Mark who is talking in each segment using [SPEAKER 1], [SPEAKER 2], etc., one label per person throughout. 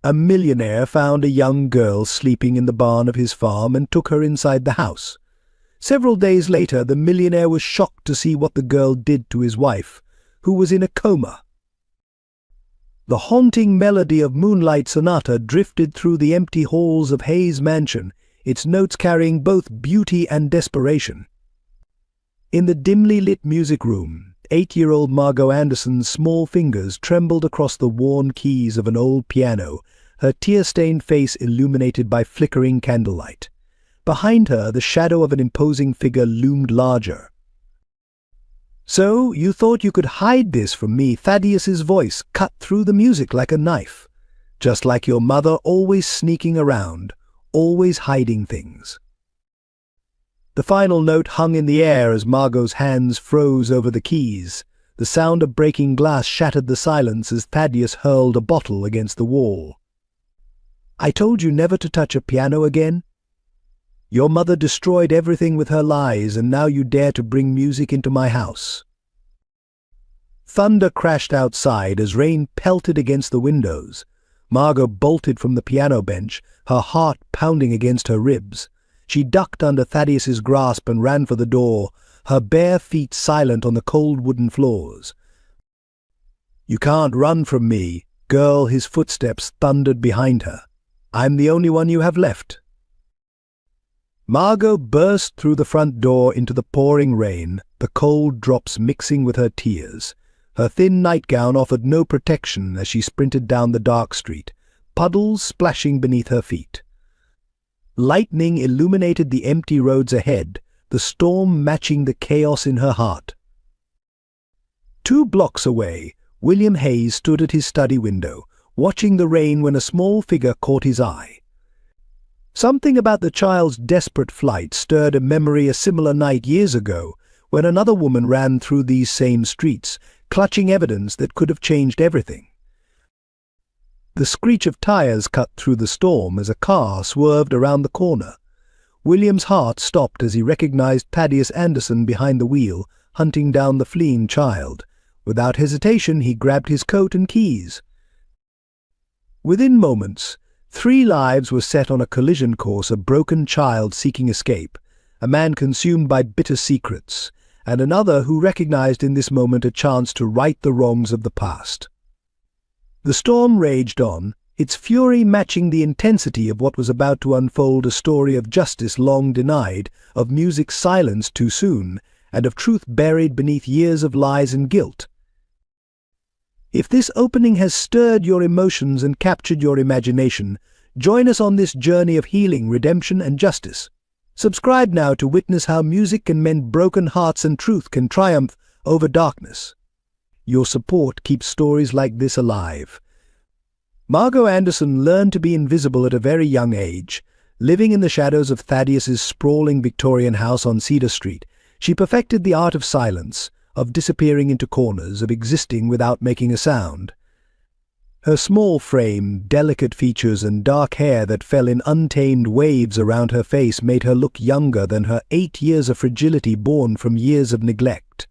[SPEAKER 1] A millionaire found a young girl sleeping in the barn of his farm and took her inside the house. Several days later, the millionaire was shocked to see what the girl did to his wife, who was in a coma. The haunting melody of Moonlight Sonata drifted through the empty halls of Hayes Mansion, its notes carrying both beauty and desperation. In the dimly lit music room, 8-year-old Margot Anderson's small fingers trembled across the worn keys of an old piano, her tear-stained face illuminated by flickering candlelight. Behind her, the shadow of an imposing figure loomed larger. "So, you thought you could hide this from me?" Thaddeus's voice cut through the music like a knife. "Just like your mother, always sneaking around, always hiding things." The final note hung in the air as Margot's hands froze over the keys. The sound of breaking glass shattered the silence as Thaddeus hurled a bottle against the wall. "I told you never to touch a piano again? Your mother destroyed everything with her lies, and now you dare to bring music into my house." Thunder crashed outside as rain pelted against the windows. Margot bolted from the piano bench, her heart pounding against her ribs. She ducked under Thaddeus's grasp and ran for the door, her bare feet silent on the cold wooden floors. "You can't run from me, girl," his footsteps thundered behind her. "I'm the only one you have left." Margot burst through the front door into the pouring rain, the cold drops mixing with her tears. Her thin nightgown offered no protection as she sprinted down the dark street, puddles splashing beneath her feet. Lightning illuminated the empty roads ahead, the storm matching the chaos in her heart. 2 blocks away, William Hayes stood at his study window, watching the rain when a small figure caught his eye. Something about the child's desperate flight stirred a memory a similar night years ago, when another woman ran through these same streets, clutching evidence that could have changed everything. The screech of tires cut through the storm as a car swerved around the corner. William's heart stopped as he recognized Thaddeus Anderson behind the wheel, hunting down the fleeing child. Without hesitation, he grabbed his coat and keys. Within moments, 3 lives were set on a collision course: a broken child seeking escape, a man consumed by bitter secrets, and another who recognized in this moment a chance to right the wrongs of the past. The storm raged on, its fury matching the intensity of what was about to unfold: a story of justice long denied, of music silenced too soon, and of truth buried beneath years of lies and guilt. If this opening has stirred your emotions and captured your imagination, join us on this journey of healing, redemption, and justice. Subscribe now to witness how music can mend broken hearts and truth can triumph over darkness. Your support keeps stories like this alive. Margot Anderson learned to be invisible at a very young age. Living in the shadows of Thaddeus's sprawling Victorian house on Cedar Street, she perfected the art of silence, of disappearing into corners, of existing without making a sound. Her small frame, delicate features, and dark hair that fell in untamed waves around her face made her look younger than her 8 years of fragility born from years of neglect.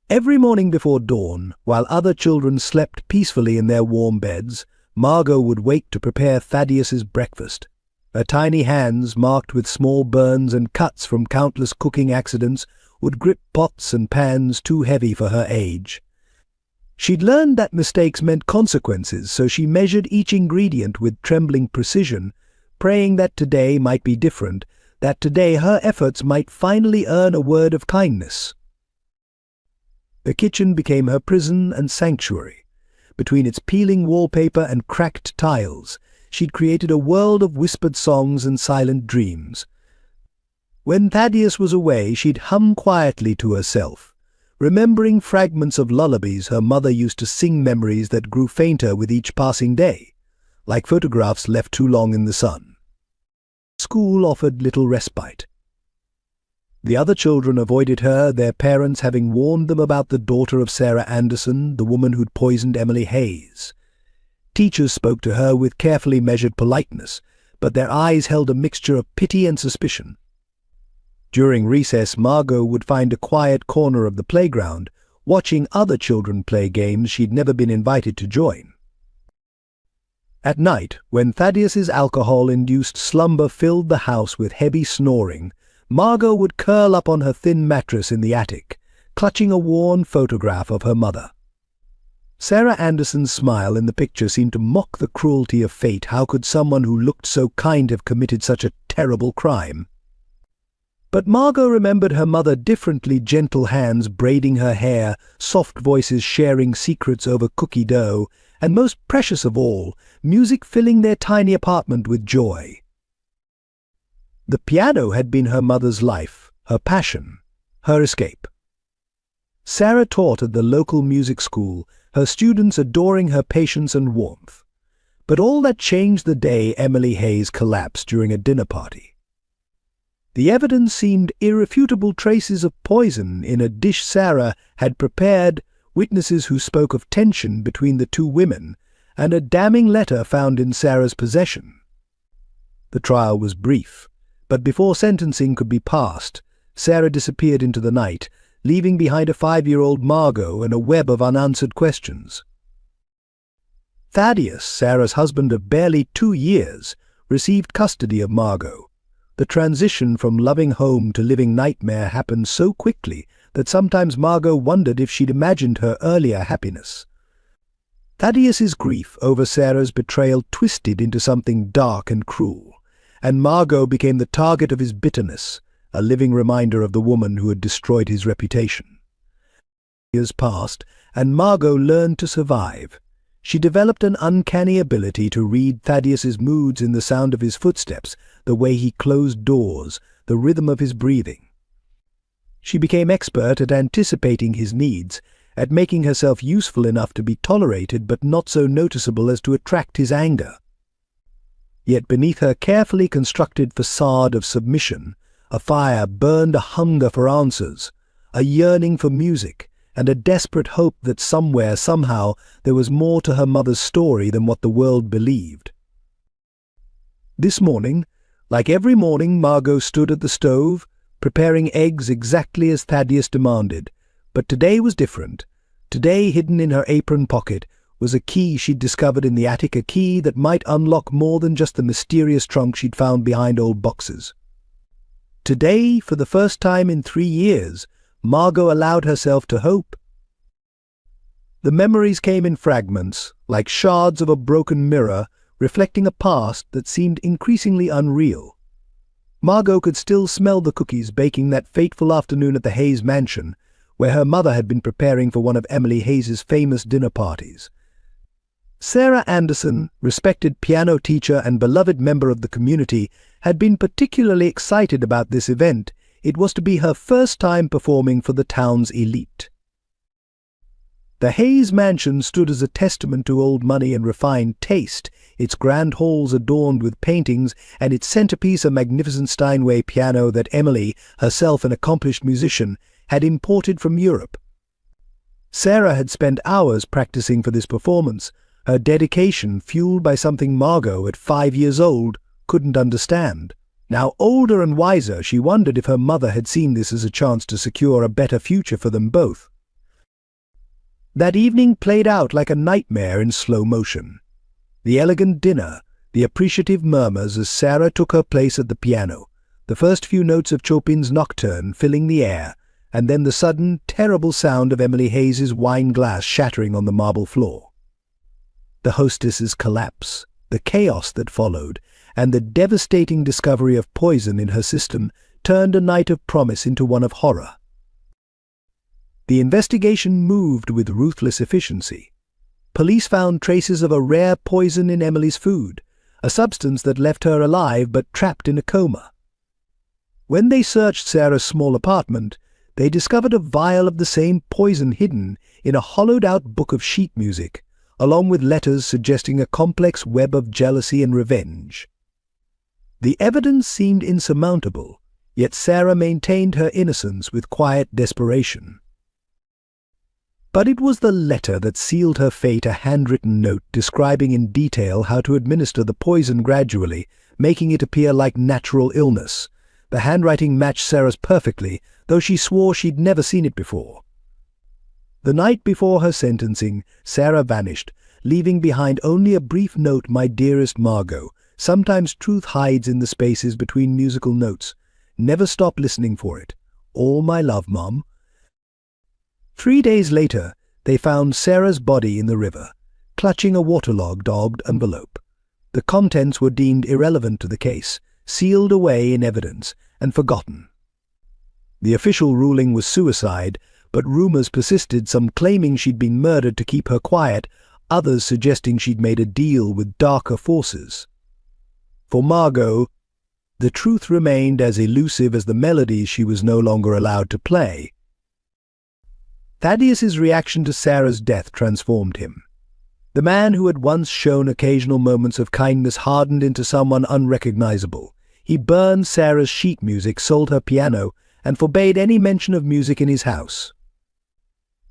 [SPEAKER 1] Every morning before dawn, while other children slept peacefully in their warm beds, Margot would wake to prepare Thaddeus's breakfast. Her tiny hands, marked with small burns and cuts from countless cooking accidents, would grip pots and pans too heavy for her age. She'd learned that mistakes meant consequences, so she measured each ingredient with trembling precision, praying that today might be different, that today her efforts might finally earn a word of kindness. The kitchen became her prison and sanctuary. Between its peeling wallpaper and cracked tiles, she'd created a world of whispered songs and silent dreams. When Thaddeus was away, she'd hum quietly to herself, remembering fragments of lullabies her mother used to sing, memories that grew fainter with each passing day, like photographs left too long in the sun. School offered little respite. The other children avoided her, their parents having warned them about the daughter of Sarah Anderson, the woman who'd poisoned Emily Hayes. Teachers spoke to her with carefully measured politeness, but their eyes held a mixture of pity and suspicion. During recess, Margot would find a quiet corner of the playground, watching other children play games she'd never been invited to join. At night, when Thaddeus's alcohol-induced slumber filled the house with heavy snoring, Margot would curl up on her thin mattress in the attic, clutching a worn photograph of her mother. Sarah Anderson's smile in the picture seemed to mock the cruelty of fate. How could someone who looked so kind have committed such a terrible crime? But Margot remembered her mother differently, gentle hands braiding her hair, soft voices sharing secrets over cookie dough, and most precious of all, music filling their tiny apartment with joy. The piano had been her mother's life, her passion, her escape. Sarah taught at the local music school, her students adoring her patience and warmth. But all that changed the day Emily Hayes collapsed during a dinner party. The evidence seemed irrefutable: traces of poison in a dish Sarah had prepared, witnesses who spoke of tension between the two women, and a damning letter found in Sarah's possession. The trial was brief, but before sentencing could be passed, Sarah disappeared into the night, leaving behind a 5-year-old Margot and a web of unanswered questions. Thaddeus, Sarah's husband of barely 2 years, received custody of Margot. The transition from loving home to living nightmare happened so quickly that sometimes Margot wondered if she'd imagined her earlier happiness. Thaddeus's grief over Sarah's betrayal twisted into something dark and cruel, and Margot became the target of his bitterness, a living reminder of the woman who had destroyed his reputation. Years passed, and Margot learned to survive. She developed an uncanny ability to read Thaddeus's moods in the sound of his footsteps, the way he closed doors, the rhythm of his breathing. She became expert at anticipating his needs, at making herself useful enough to be tolerated but not so noticeable as to attract his anger. Yet beneath her carefully constructed facade of submission, a fire burned, a hunger for answers, a yearning for music, and a desperate hope that somewhere, somehow, there was more to her mother's story than what the world believed. This morning, like every morning, Margot stood at the stove, preparing eggs exactly as Thaddeus demanded. But today was different. Today, hidden in her apron pocket, was a key she'd discovered in the attic, a key that might unlock more than just the mysterious trunk she'd found behind old boxes. Today, for the first time in 3 years, Margot allowed herself to hope. The memories came in fragments, like shards of a broken mirror, reflecting a past that seemed increasingly unreal. Margot could still smell the cookies baking that fateful afternoon at the Hayes mansion, where her mother had been preparing for one of Emily Hayes's famous dinner parties. Sarah Anderson, respected piano teacher and beloved member of the community, had been particularly excited about this event. It was to be her first time performing for the town's elite. The Hayes mansion stood as a testament to old money and refined taste, its grand halls adorned with paintings, and its centerpiece a magnificent Steinway piano that Emily, herself an accomplished musician, had imported from Europe. Sarah had spent hours practicing for this performance, her dedication fueled by something Margot, at 5 years old, couldn't understand. Now older and wiser, she wondered if her mother had seen this as a chance to secure a better future for them both. That evening played out like a nightmare in slow motion. The elegant dinner, the appreciative murmurs as Sarah took her place at the piano, the first few notes of Chopin's Nocturne filling the air, and then the sudden, terrible sound of Emily Hayes's wine glass shattering on the marble floor. The hostess's collapse, the chaos that followed, and the devastating discovery of poison in her system turned a night of promise into one of horror. The investigation moved with ruthless efficiency. Police found traces of a rare poison in Emily's food, a substance that left her alive but trapped in a coma. When they searched Sarah's small apartment, they discovered a vial of the same poison hidden in a hollowed-out book of sheet music, along with letters suggesting a complex web of jealousy and revenge. The evidence seemed insurmountable, yet Sarah maintained her innocence with quiet desperation. But it was the letter that sealed her fate, a handwritten note describing in detail how to administer the poison gradually, making it appear like natural illness. The handwriting matched Sarah's perfectly, though she swore she'd never seen it before. The night before her sentencing, Sarah vanished, leaving behind only a brief note, "My dearest Margot, sometimes truth hides in the spaces between musical notes. Never stop listening for it. All my love, Mom." 3 days later, they found Sarah's body in the river, clutching a waterlogged envelope. The contents were deemed irrelevant to the case, sealed away in evidence, and forgotten. The official ruling was suicide, but rumors persisted, some claiming she'd been murdered to keep her quiet, others suggesting she'd made a deal with darker forces. For Margot, the truth remained as elusive as the melodies she was no longer allowed to play. Thaddeus's reaction to Sarah's death transformed him. The man who had once shown occasional moments of kindness hardened into someone unrecognizable. He burned Sarah's sheet music, sold her piano, and forbade any mention of music in his house.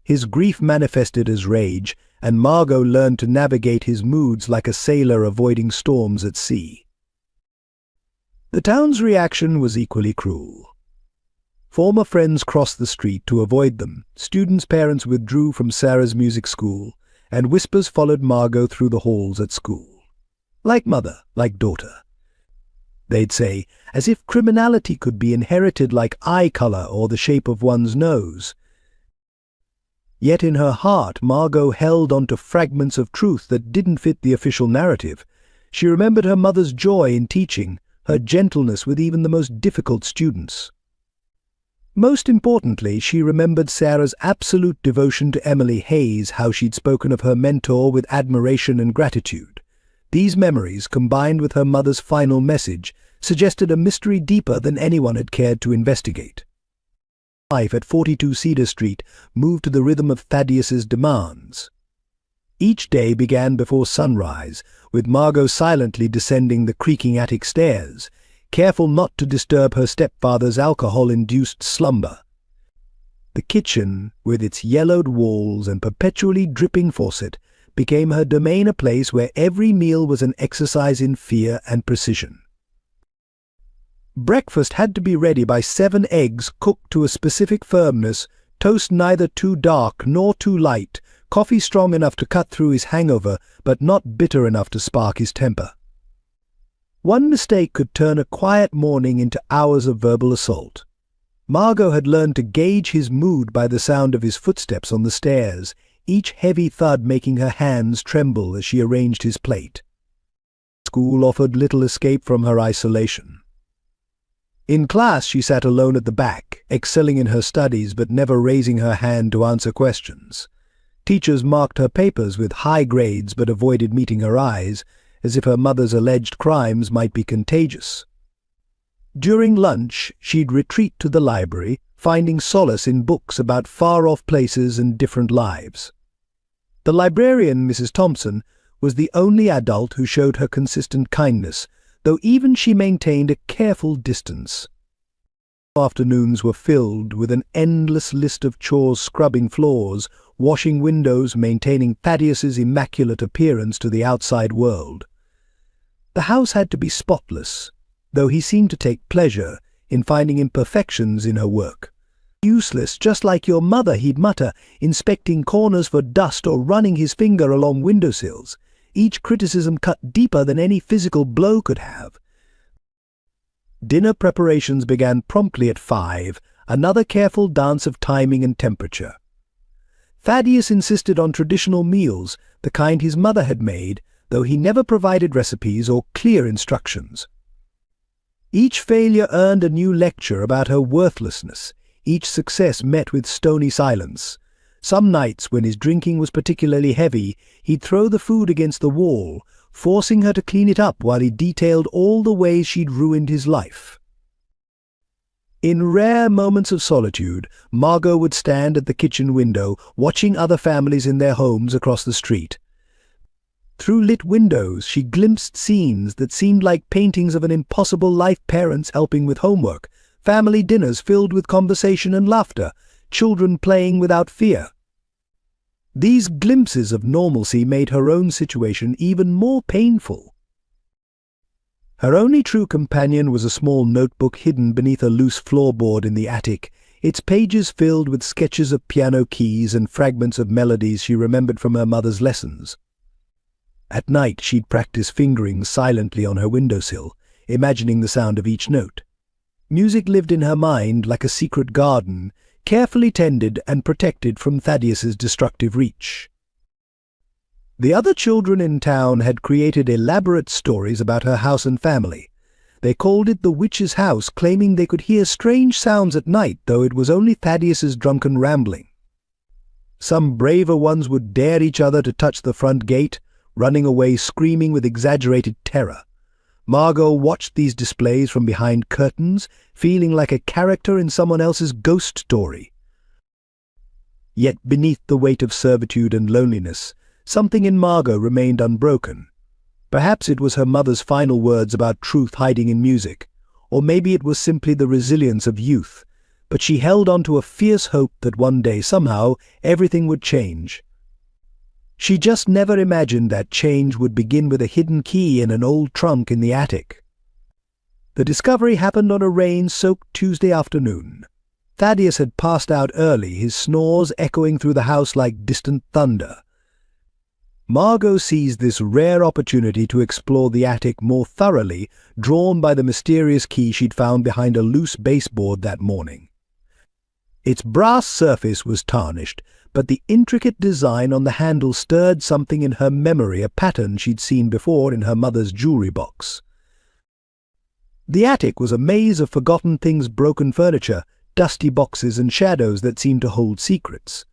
[SPEAKER 1] His grief manifested as rage, and Margot learned to navigate his moods like a sailor avoiding storms at sea. The town's reaction was equally cruel. Former friends crossed the street to avoid them, students' parents withdrew from Sarah's music school, and whispers followed Margot through the halls at school. Like mother, like daughter. They'd say, as if criminality could be inherited like eye color or the shape of one's nose. Yet in her heart, Margot held onto fragments of truth that didn't fit the official narrative. She remembered her mother's joy in teaching, her gentleness with even the most difficult students. Most importantly, she remembered Sarah's absolute devotion to Emily Hayes, how she'd spoken of her mentor with admiration and gratitude. These memories, combined with her mother's final message, suggested a mystery deeper than anyone had cared to investigate. Life at 42 Cedar Street moved to the rhythm of Thaddeus's demands. Each day began before sunrise, with Margot silently descending the creaking attic stairs, careful not to disturb her stepfather's alcohol-induced slumber. The kitchen, with its yellowed walls and perpetually dripping faucet, became her domain, a place where every meal was an exercise in fear and precision. Breakfast had to be ready by 7, eggs cooked to a specific firmness, toast neither too dark nor too light, coffee strong enough to cut through his hangover but not bitter enough to spark his temper. One mistake could turn a quiet morning into hours of verbal assault. Margot had learned to gauge his mood by the sound of his footsteps on the stairs, each heavy thud making her hands tremble as she arranged his plate. School offered little escape from her isolation. In class she sat alone at the back, excelling in her studies but never raising her hand to answer questions. Teachers marked her papers with high grades but avoided meeting her eyes, as if her mother's alleged crimes might be contagious. During lunch, she'd retreat to the library, finding solace in books about far-off places and different lives. The librarian, Mrs. Thompson, was the only adult who showed her consistent kindness, though even she maintained a careful distance. Afternoons were filled with an endless list of chores: scrubbing floors, washing windows, maintaining Thaddeus's immaculate appearance to the outside world. The house had to be spotless, though he seemed to take pleasure in finding imperfections in her work. "Useless, just like your mother," he'd mutter, inspecting corners for dust or running his finger along windowsills. Each criticism cut deeper than any physical blow could have. Dinner preparations began promptly at 5, another careful dance of timing and temperature. Thaddeus insisted on traditional meals, the kind his mother had made, though he never provided recipes or clear instructions. Each failure earned a new lecture about her worthlessness, each success met with stony silence. Some nights, when his drinking was particularly heavy, he'd throw the food against the wall, forcing her to clean it up while he detailed all the ways she'd ruined his life. In rare moments of solitude, Margot would stand at the kitchen window, watching other families in their homes across the street. Through lit windows, she glimpsed scenes that seemed like paintings of an impossible life: parents helping with homework, family dinners filled with conversation and laughter, children playing without fear. These glimpses of normalcy made her own situation even more painful. Her only true companion was a small notebook hidden beneath a loose floorboard in the attic, its pages filled with sketches of piano keys and fragments of melodies she remembered from her mother's lessons. At night, she'd practice fingering silently on her windowsill, imagining the sound of each note. Music lived in her mind like a secret garden, carefully tended and protected from Thaddeus's destructive reach. The other children in town had created elaborate stories about her house and family. They called it the witch's house, claiming they could hear strange sounds at night, though it was only Thaddeus's drunken rambling. Some braver ones would dare each other to touch the front gate, running away screaming with exaggerated terror. Margot watched these displays from behind curtains, feeling like a character in someone else's ghost story. Yet beneath the weight of servitude and loneliness, something in Margot remained unbroken. Perhaps it was her mother's final words about truth hiding in music, or maybe it was simply the resilience of youth, but she held on to a fierce hope that one day, somehow, everything would change. She just never imagined that change would begin with a hidden key in an old trunk in the attic. The discovery happened on a rain-soaked Tuesday afternoon. Thaddeus had passed out early, his snores echoing through the house like distant thunder. Margot seized this rare opportunity to explore the attic more thoroughly, drawn by the mysterious key she'd found behind a loose baseboard that morning. Its brass surface was tarnished, but the intricate design on the handle stirred something in her memory, a pattern she'd seen before in her mother's jewelry box. The attic was a maze of forgotten things, broken furniture, dusty boxes and shadows that seemed to hold secrets.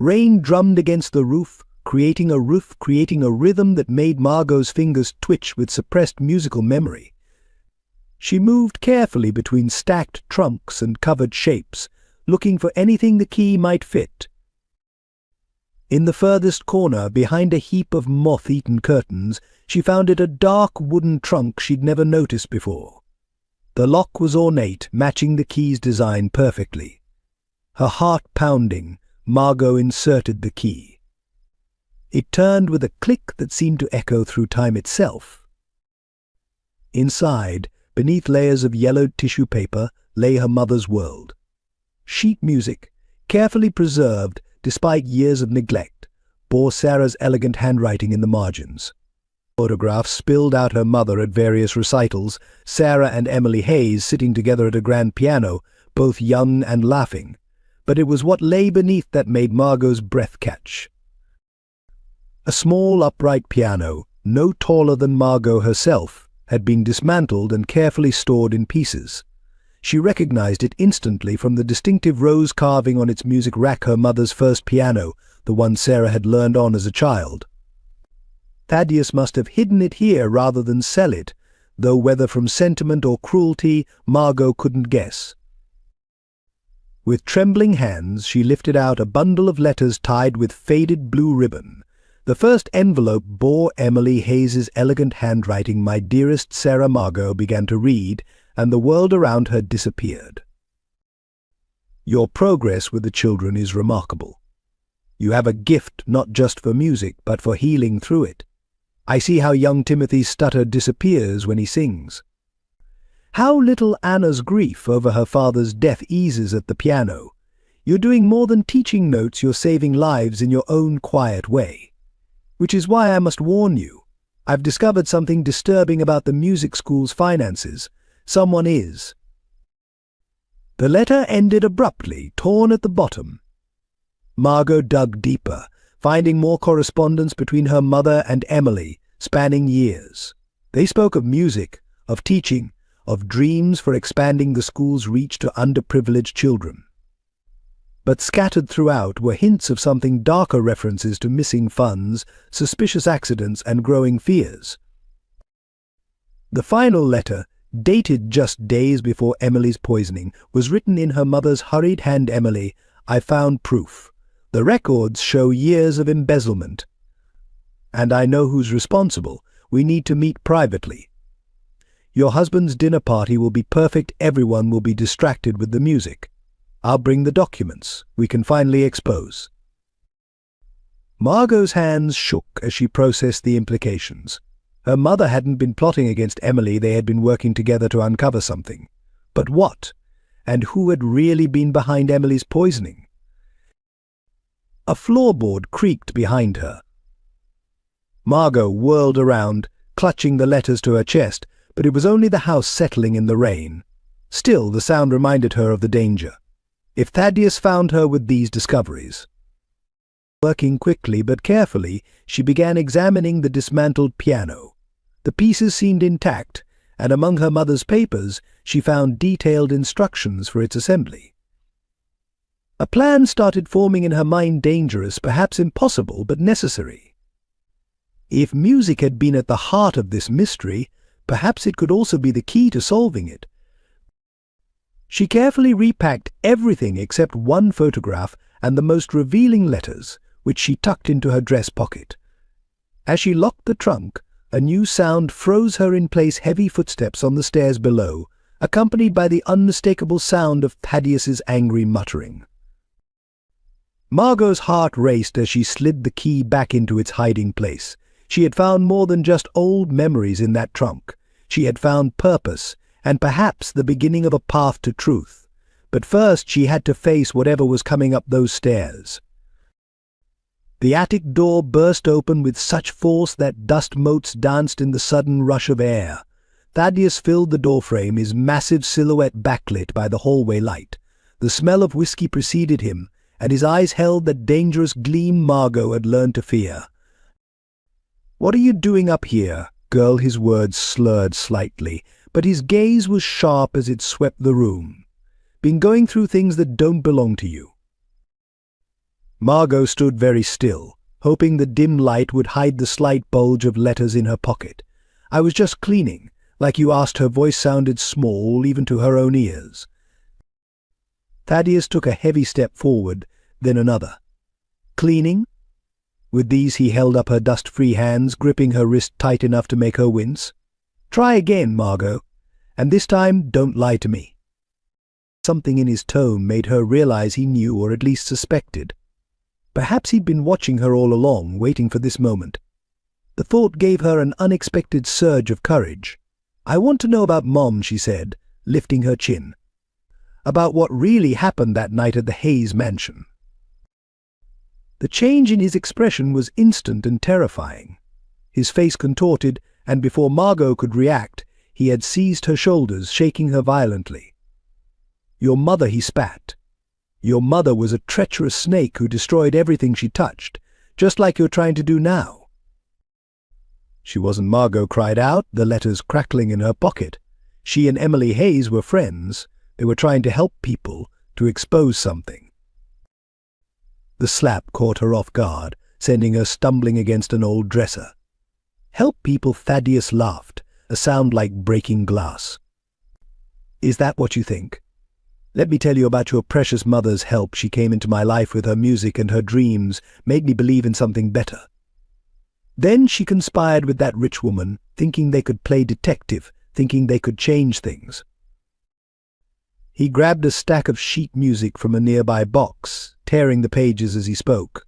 [SPEAKER 1] Rain drummed against the roof, creating a rhythm that made Margot's fingers twitch with suppressed musical memory. She moved carefully between stacked trunks and covered shapes, looking for anything the key might fit. In the furthest corner, behind a heap of moth-eaten curtains, she found it a dark wooden trunk she'd never noticed before. The lock was ornate, matching the key's design perfectly. Her heart pounding, Margot inserted the key. It turned with a click that seemed to echo through time itself. Inside, beneath layers of yellowed tissue paper, lay her mother's world. Sheet music, carefully preserved despite years of neglect, bore Sarah's elegant handwriting in the margins. Photographs spilled out her mother at various recitals, Sarah and Emily Hayes sitting together at a grand piano, both young and laughing. But it was what lay beneath that made Margot's breath catch. A small upright piano, no taller than Margot herself, had been dismantled and carefully stored in pieces. She recognized it instantly from the distinctive rose carving on its music rack, her mother's first piano, the one Sarah had learned on as a child. Thaddeus must have hidden it here rather than sell it, though whether from sentiment or cruelty, Margot couldn't guess. With trembling hands, she lifted out a bundle of letters tied with faded blue ribbon. The first envelope bore Emily Hayes's elegant handwriting. "My dearest Sarah." Margot began to read, and the world around her disappeared. "Your progress with the children is remarkable. You have a gift not just for music, but for healing through it. I see how young Timothy's stutter disappears when he sings. How little Anna's grief over her father's death eases at the piano. You're doing more than teaching notes, you're saving lives in your own quiet way. Which is why I must warn you. I've discovered something disturbing about the music school's finances. Someone is." The letter ended abruptly, torn at the bottom. Margot dug deeper, finding more correspondence between her mother and Emily, spanning years. They spoke of music, of teaching, of dreams for expanding the school's reach to underprivileged children. But scattered throughout were hints of something darker, references to missing funds, suspicious accidents, and growing fears. The final letter, dated just days before Emily's poisoning, was written in her mother's hurried hand. "Emily, I found proof. The records show years of embezzlement. And I know who's responsible. We need to meet privately. Your husband's dinner party will be perfect. Everyone will be distracted with the music. I'll bring the documents. We can finally expose." Margot's hands shook as she processed the implications. Her mother hadn't been plotting against Emily, they had been working together to uncover something. But what? And who had really been behind Emily's poisoning? A floorboard creaked behind her. Margot whirled around, clutching the letters to her chest, but it was only the house settling in the rain. Still, the sound reminded her of the danger. If Thaddeus found her with these discoveries. Working quickly but carefully, she began examining the dismantled piano. The pieces seemed intact, and among her mother's papers she found detailed instructions for its assembly. A plan started forming in her mind, dangerous, perhaps impossible, but necessary. If music had been at the heart of this mystery, perhaps it could also be the key to solving it. She carefully repacked everything except one photograph and the most revealing letters, which she tucked into her dress pocket. As she locked the trunk, a new sound froze her in place: heavy footsteps on the stairs below, accompanied by the unmistakable sound of Thaddeus's angry muttering. Margot's heart raced as she slid the key back into its hiding place. She had found more than just old memories in that trunk. She had found purpose, and perhaps the beginning of a path to truth. But first she had to face whatever was coming up those stairs. The attic door burst open with such force that dust motes danced in the sudden rush of air. Thaddeus filled the doorframe, his massive silhouette backlit by the hallway light. The smell of whiskey preceded him, and his eyes held that dangerous gleam Margot had learned to fear. "What are you doing up here, girl?" His words slurred slightly, but his gaze was sharp as it swept the room. "Been going through things that don't belong to you." Margot stood very still, hoping the dim light would hide the slight bulge of letters in her pocket. "I was just cleaning," like you asked. Her voice sounded small, even to her own ears. Thaddeus took a heavy step forward, then another. "Cleaning?" With these he held up her dust-free hands, gripping her wrist tight enough to make her wince. "Try again, Margot, and this time don't lie to me." Something in his tone made her realize he knew, or at least suspected. Perhaps he'd been watching her all along, waiting for this moment. The thought gave her an unexpected surge of courage. "I want to know about Mom," she said, lifting her chin. "About what really happened that night at the Hayes mansion." The change in his expression was instant and terrifying. His face contorted, and before Margot could react, he had seized her shoulders, shaking her violently. "Your mother," he spat. "Your mother was a treacherous snake who destroyed everything she touched, just like you're trying to do now." She wasn't. Margot cried out, the letters crackling in her pocket. She and Emily Hayes were friends. They were trying to help people, to expose something. The slap caught her off guard, sending her stumbling against an old dresser. "Help people?" Thaddeus laughed, a sound like breaking glass. "Is that what you think? Let me tell you about your precious mother's help. She came into my life with her music and her dreams, made me believe in something better. Then she conspired with that rich woman, thinking they could play detective, thinking they could change things." He grabbed a stack of sheet music from a nearby box, tearing the pages as he spoke.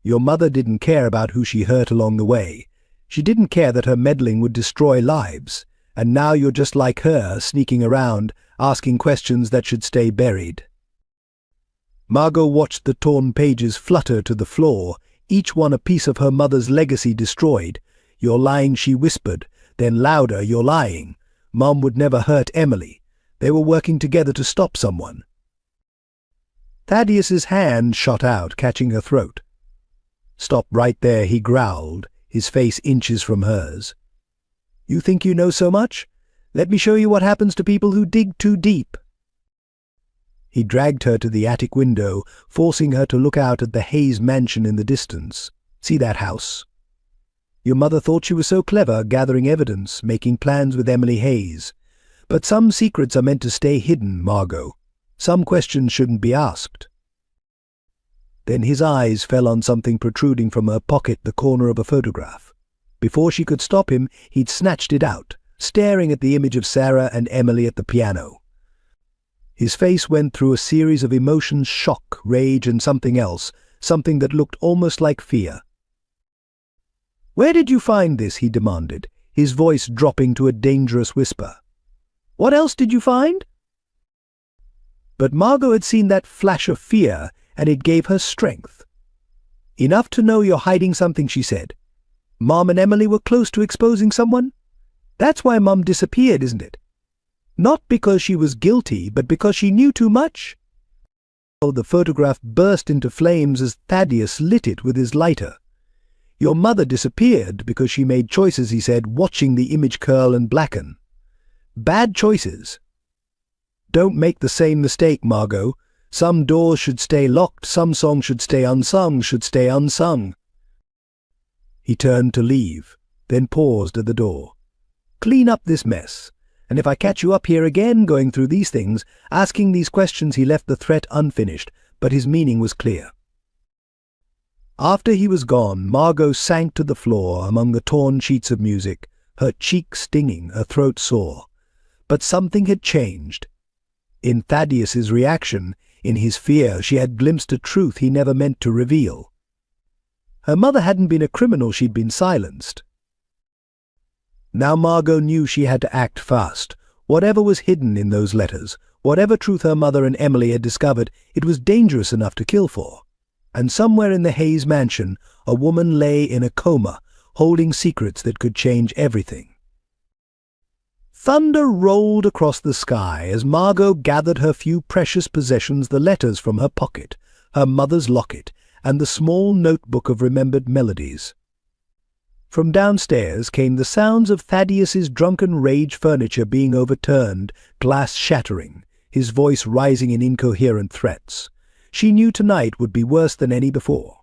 [SPEAKER 1] "Your mother didn't care about who she hurt along the way. She didn't care that her meddling would destroy lives. And now you're just like her, sneaking around, asking questions that should stay buried." Margot watched the torn pages flutter to the floor, each one a piece of her mother's legacy destroyed. "You're lying," she whispered, then louder, "You're lying. Mom would never hurt Emily. They were working together to stop someone." Thaddeus's hand shot out, catching her throat. "Stop right there," he growled, his face inches from hers. "You think you know so much? Let me show you what happens to people who dig too deep." He dragged her to the attic window, forcing her to look out at the Hayes mansion in the distance. "See that house? Your mother thought she was so clever, gathering evidence, making plans with Emily Hayes. But some secrets are meant to stay hidden, Margot. Some questions shouldn't be asked." Then his eyes fell on something protruding from her pocket, the corner of a photograph. Before she could stop him, he'd snatched it out, staring at the image of Sarah and Emily at the piano. His face went through a series of emotions: shock, rage, and something else, something that looked almost like fear. "Where did you find this?" he demanded, his voice dropping to a dangerous whisper. "What else did you find?" But Margot had seen that flash of fear, and it gave her strength. "Enough to know you're hiding something," she said. Mom and Emily were close to exposing someone? That's why Mom disappeared, isn't it? Not because she was guilty, but because she knew too much. The photograph burst into flames as Thaddeus lit it with his lighter. Your mother disappeared because she made choices, he said, watching the image curl and blacken. Bad choices. Don't make the same mistake, Margot. Some doors should stay locked, some songs should stay unsung. He turned to leave, then paused at the door. Clean up this mess. And if I catch you up here again going through these things, asking these questions, he left the threat unfinished, but his meaning was clear. After he was gone, Margot sank to the floor among the torn sheets of music, her cheek stinging, her throat sore. But something had changed. In Thaddeus's reaction, in his fear, she had glimpsed a truth he never meant to reveal. Her mother hadn't been a criminal, she'd been silenced. Now Margot knew she had to act fast. Whatever was hidden in those letters, whatever truth her mother and Emily had discovered, it was dangerous enough to kill for. And somewhere in the Hayes mansion, a woman lay in a coma, holding secrets that could change everything. Thunder rolled across the sky as Margot gathered her few precious possessions, the letters from her pocket, her mother's locket, and the small notebook of remembered melodies. From downstairs came the sounds of Thaddeus's drunken rage, furniture being overturned, glass shattering, his voice rising in incoherent threats. She knew tonight would be worse than any before.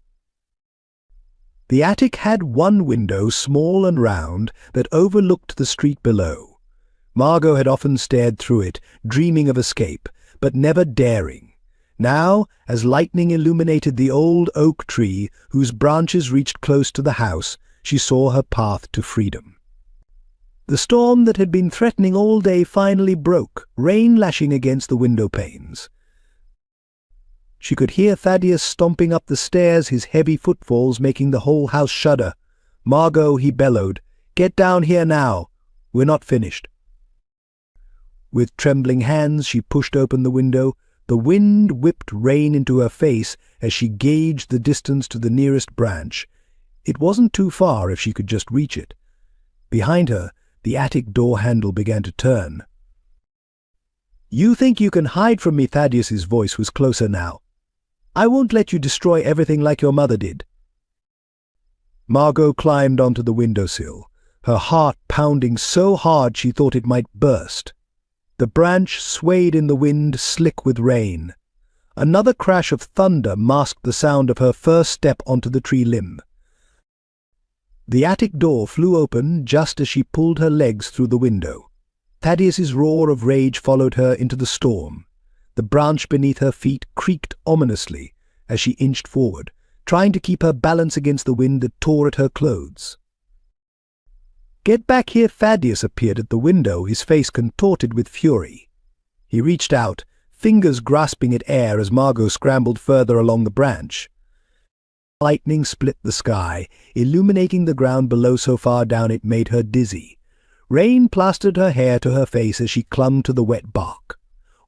[SPEAKER 1] The attic had one window, small and round, that overlooked the street below. Margot had often stared through it, dreaming of escape, but never daring. Now, as lightning illuminated the old oak tree, whose branches reached close to the house, she saw her path to freedom. The storm that had been threatening all day finally broke, rain lashing against the window panes. She could hear Thaddeus stomping up the stairs, his heavy footfalls making the whole house shudder. "Margot," he bellowed, "get down here now. We're not finished." With trembling hands she pushed open the window. The wind whipped rain into her face as she gauged the distance to the nearest branch. It wasn't too far if she could just reach it. Behind her, the attic door handle began to turn. "You think you can hide from me?" Thaddeus's voice was closer now. "I won't let you destroy everything like your mother did." Margot climbed onto the windowsill, her heart pounding so hard she thought it might burst. The branch swayed in the wind, slick with rain. Another crash of thunder masked the sound of her first step onto the tree limb. The attic door flew open just as she pulled her legs through the window. Thaddeus's roar of rage followed her into the storm. The branch beneath her feet creaked ominously as she inched forward, trying to keep her balance against the wind that tore at her clothes. "Get back here!" Thaddeus appeared at the window, his face contorted with fury. He reached out, fingers grasping at air as Margot scrambled further along the branch. Lightning split the sky, illuminating the ground below so far down it made her dizzy. Rain plastered her hair to her face as she clung to the wet bark.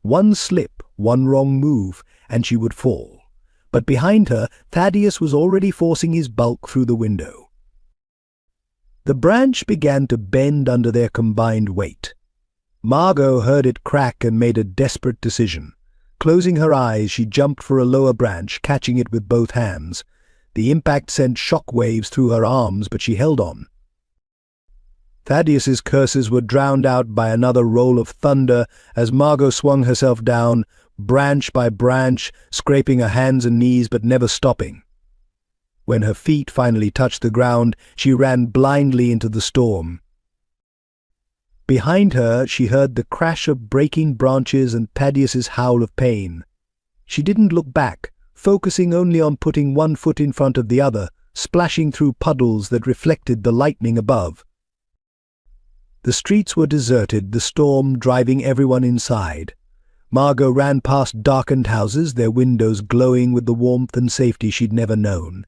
[SPEAKER 1] One slip, one wrong move, and she would fall. But behind her, Thaddeus was already forcing his bulk through the window. The branch began to bend under their combined weight. Margot heard it crack and made a desperate decision. Closing her eyes, she jumped for a lower branch, catching it with both hands. The impact sent shock waves through her arms, but she held on. Thaddeus's curses were drowned out by another roll of thunder as Margot swung herself down, branch by branch, scraping her hands and knees but never stopping. When her feet finally touched the ground, she ran blindly into the storm. Behind her, she heard the crash of breaking branches and Thaddeus's howl of pain. She didn't look back, focusing only on putting one foot in front of the other, splashing through puddles that reflected the lightning above. The streets were deserted, the storm driving everyone inside. Margot ran past darkened houses, their windows glowing with the warmth and safety she'd never known.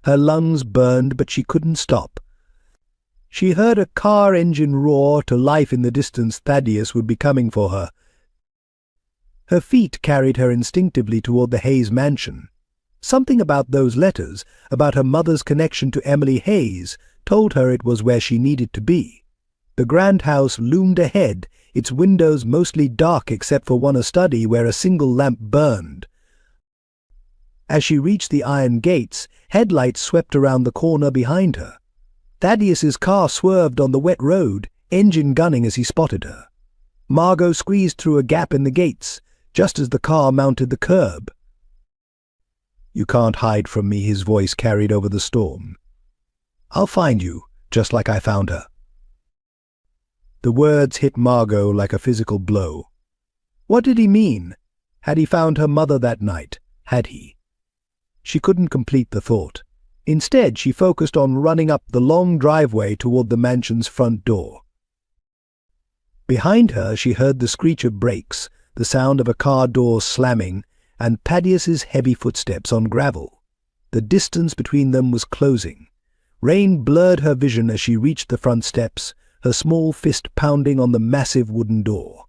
[SPEAKER 1] Her lungs burned, but she couldn't stop. She heard a car engine roar to life in the distance. Thaddeus would be coming for her. Her feet carried her instinctively toward the Hayes mansion. Something about those letters, about her mother's connection to Emily Hayes, told her it was where she needed to be. The grand house loomed ahead, its windows mostly dark except for one a study where a single lamp burned. As she reached the iron gates, headlights swept around the corner behind her. Thaddeus's car swerved on the wet road, engine gunning as he spotted her. Margot squeezed through a gap in the gates, just as the car mounted the curb. "You can't hide from me," his voice carried over the storm. "I'll find you, just like I found her." The words hit Margot like a physical blow. What did he mean? Had he found her mother that night? Had he? She couldn't complete the thought. Instead, she focused on running up the long driveway toward the mansion's front door. Behind her, she heard the screech of brakes, the sound of a car door slamming, and Thaddeus's heavy footsteps on gravel. The distance between them was closing. Rain blurred her vision as she reached the front steps, her small fist pounding on the massive wooden door.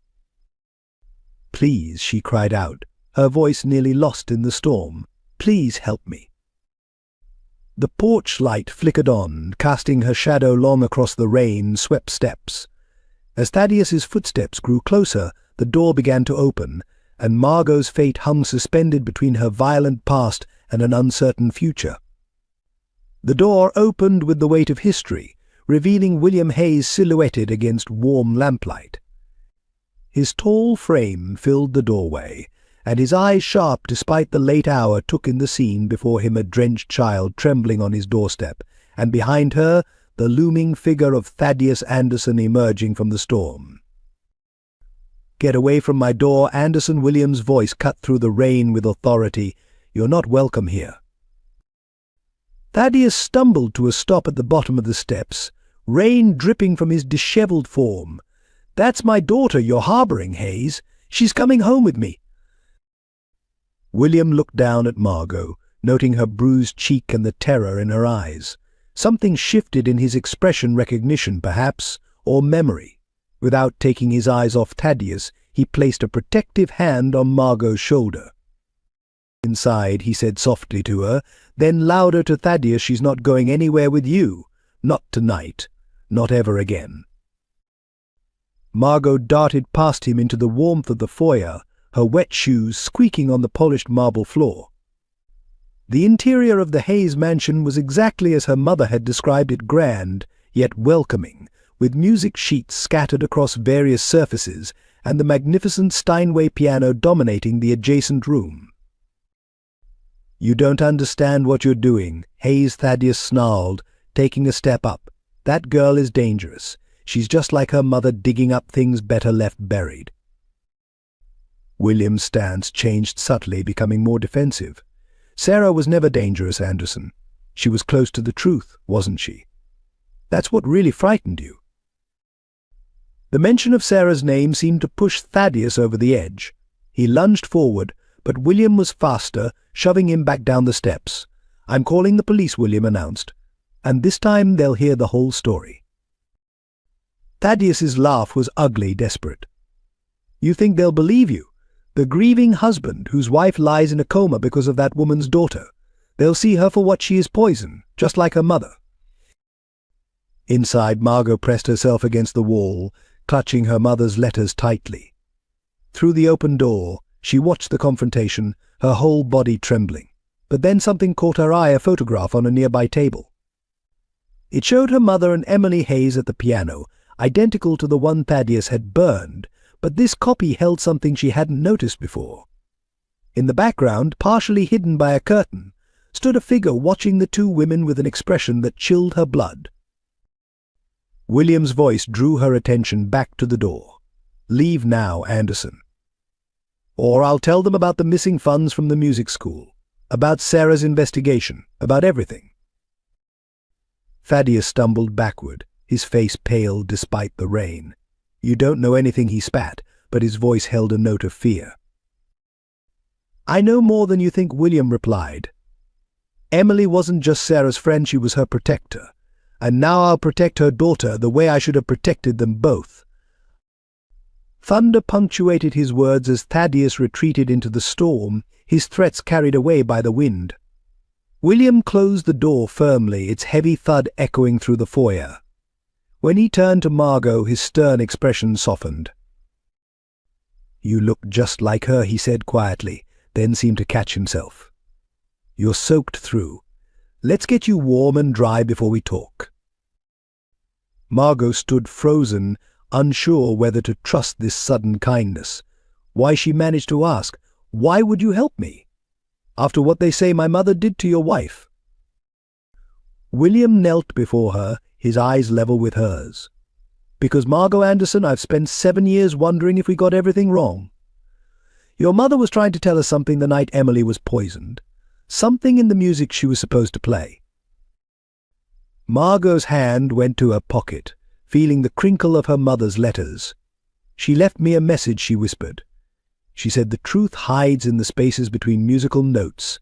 [SPEAKER 1] "Please," she cried out, her voice nearly lost in the storm. "Please help me." The porch light flickered on, casting her shadow long across the rain-swept steps. As Thaddeus's footsteps grew closer, the door began to open, and Margot's fate hung suspended between her violent past and an uncertain future. The door opened with the weight of history, revealing William Hayes silhouetted against warm lamplight. His tall frame filled the doorway, and his eyes sharp despite the late hour took in the scene before him, a drenched child trembling on his doorstep, and behind her the looming figure of Thaddeus Anderson emerging from the storm. "Get away from my door," Anderson Williams' voice cut through the rain with authority. "You're not welcome here." Thaddeus stumbled to a stop at the bottom of the steps, rain dripping from his disheveled form. "That's my daughter you're harboring, Hayes. She's coming home with me." William looked down at Margot, noting her bruised cheek and the terror in her eyes. Something shifted in his expression, recognition perhaps, or memory. Without taking his eyes off Thaddeus, he placed a protective hand on Margot's shoulder. "Inside," he said softly to her, then louder to Thaddeus, "She's not going anywhere with you. Not tonight. Not ever again." Margot darted past him into the warmth of the foyer, her wet shoes squeaking on the polished marble floor. The interior of the Hayes mansion was exactly as her mother had described it, grand, yet welcoming, with music sheets scattered across various surfaces and the magnificent Steinway piano dominating the adjacent room. "You don't understand what you're doing," Hayes Thaddeus snarled, taking a step up. "That girl is dangerous. She's just like her mother, digging up things better left buried." William's stance changed subtly, becoming more defensive. "Sarah was never dangerous, Anderson. She was close to the truth, wasn't she? That's what really frightened you." The mention of Sarah's name seemed to push Thaddeus over the edge. He lunged forward, but William was faster, shoving him back down the steps. "I'm calling the police," William announced, "and this time they'll hear the whole story." Thaddeus's laugh was ugly, desperate. "You think they'll believe you? The grieving husband whose wife lies in a coma because of that woman's daughter. They'll see her for what she is, poison, just like her mother." Inside, Margot pressed herself against the wall, clutching her mother's letters tightly. Through the open door, she watched the confrontation, her whole body trembling. But then something caught her eye, a photograph on a nearby table. It showed her mother and Emily Hayes at the piano, identical to the one Thaddeus had burned, but this copy held something she hadn't noticed before. In the background, partially hidden by a curtain, stood a figure watching the two women with an expression that chilled her blood. William's voice drew her attention back to the door. "Leave now, Anderson. Or I'll tell them about the missing funds from the music school, about Sarah's investigation, about everything." Thaddeus stumbled backward, his face pale despite the rain. "You don't know anything," he spat, but his voice held a note of fear. "I know more than you think," William replied. "Emily wasn't just Sarah's friend, she was her protector. And now I'll protect her daughter the way I should have protected them both." Thunder punctuated his words as Thaddeus retreated into the storm, his threats carried away by the wind. William closed the door firmly, its heavy thud echoing through the foyer. When he turned to Margot, his stern expression softened. "You look just like her," he said quietly, then seemed to catch himself. "You're soaked through. Let's get you warm and dry before we talk." Margot stood frozen, unsure whether to trust this sudden kindness. Why she managed to ask, "Why would you help me? After what they say my mother did to your wife?" William knelt before her, his eyes level with hers. "Because, Margot Anderson, I've spent 7 years wondering if we got everything wrong. Your mother was trying to tell us something the night Emily was poisoned. Something in the music she was supposed to play." Margot's hand went to her pocket, feeling the crinkle of her mother's letters. "She left me a message," she whispered. She said, "The truth hides in the spaces between musical notes."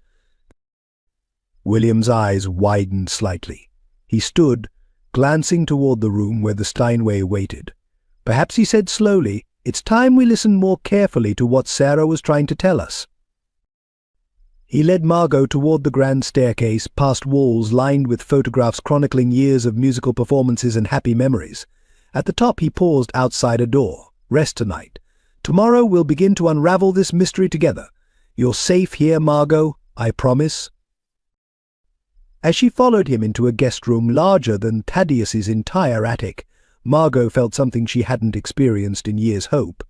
[SPEAKER 1] William's eyes widened slightly. He stood, glancing toward the room where the Steinway waited. Perhaps he said slowly, "It's time we listen more carefully to what Sarah was trying to tell us." He led Margot toward the grand staircase, past walls lined with photographs chronicling years of musical performances and happy memories. At the top he paused outside a door. "Rest tonight. Tomorrow we'll begin to unravel this mystery together. You're safe here, Margot, I promise." As she followed him into a guest room larger than Thaddeus's entire attic, Margot felt something she hadn't experienced in years: hope.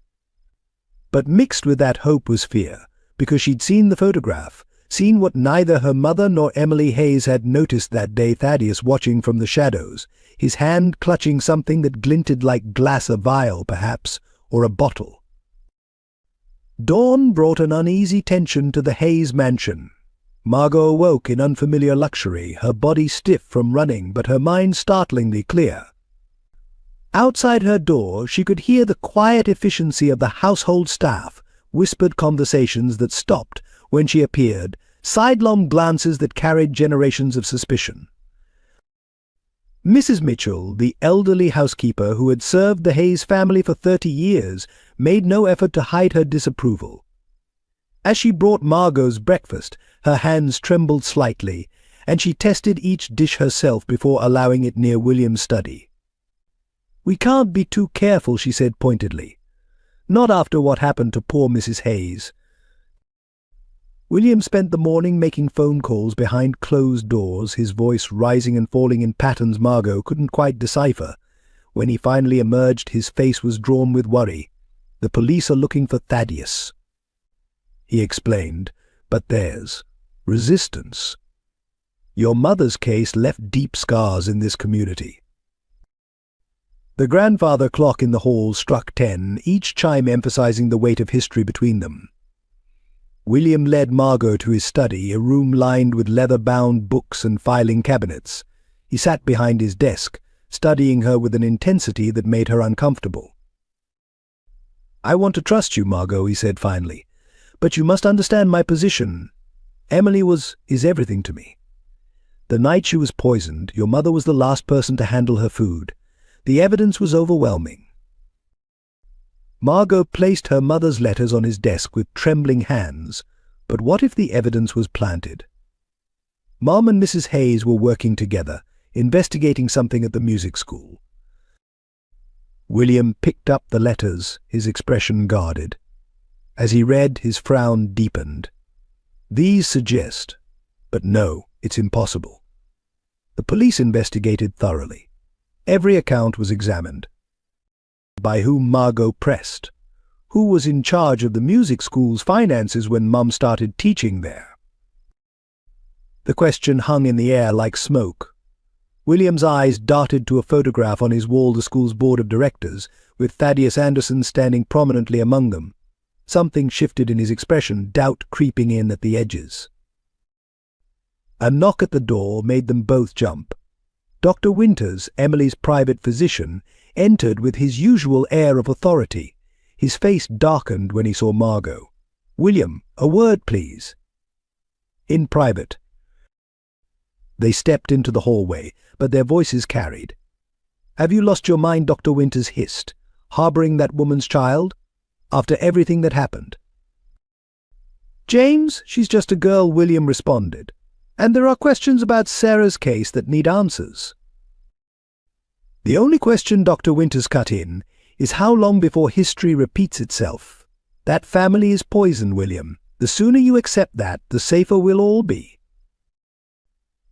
[SPEAKER 1] But mixed with that hope was fear, because she'd seen the photograph, seen what neither her mother nor Emily Hayes had noticed that day: Thaddeus watching from the shadows, his hand clutching something that glinted like glass, a vial perhaps, or a bottle. Dawn brought an uneasy tension to the Hayes mansion. Margot awoke in unfamiliar luxury, her body stiff from running, but her mind startlingly clear. Outside her door she could hear the quiet efficiency of the household staff, whispered conversations that stopped when she appeared, sidelong glances that carried generations of suspicion. Mrs. Mitchell, the elderly housekeeper who had served the Hayes family for 30 years, made no effort to hide her disapproval. As she brought Margot's breakfast, her hands trembled slightly, and she tested each dish herself before allowing it near William's study. "We can't be too careful," she said pointedly. "Not after what happened to poor Mrs. Hayes." William spent the morning making phone calls behind closed doors, his voice rising and falling in patterns Margot couldn't quite decipher. When he finally emerged, his face was drawn with worry. "The police are looking for Thaddeus," he explained, "but there's resistance. Your mother's case left deep scars in this community." The grandfather clock in the hall struck 10, each chime emphasizing the weight of history between them. William led Margot to his study, a room lined with leather-bound books and filing cabinets. He sat behind his desk, studying her with an intensity that made her uncomfortable. "I want to trust you, Margot," he said finally, "but you must understand my position. Emily is everything to me. The night she was poisoned, your mother was the last person to handle her food. The evidence was overwhelming." Margot placed her mother's letters on his desk with trembling hands. But what if the evidence was planted? Mom and Mrs. Hayes were working together, investigating something at the music school. William picked up the letters, his expression guarded. As he read, his frown deepened. "These suggest, but no, it's impossible." The police investigated thoroughly. Every account was examined. By whom Margot pressed? Who was in charge of the music school's finances when Mum started teaching there? The question hung in the air like smoke. William's eyes darted to a photograph on his wall, the school's board of directors, with Thaddeus Anderson standing prominently among them. Something shifted in his expression, doubt creeping in at the edges. A knock at the door made them both jump. Dr. Winters, Emily's private physician, entered with his usual air of authority. His face darkened when he saw Margot. "William, a word, please." "In private." They stepped into the hallway, but their voices carried. "Have you lost your mind?" Dr. Winters hissed. "Harboring that woman's child? After everything that happened?" "James, she's just a girl," William responded. And there are questions about Sarah's case that need answers. The only question Dr. Winters cut in is how long before history repeats itself. That family is poison, William. The sooner you accept that, the safer we'll all be.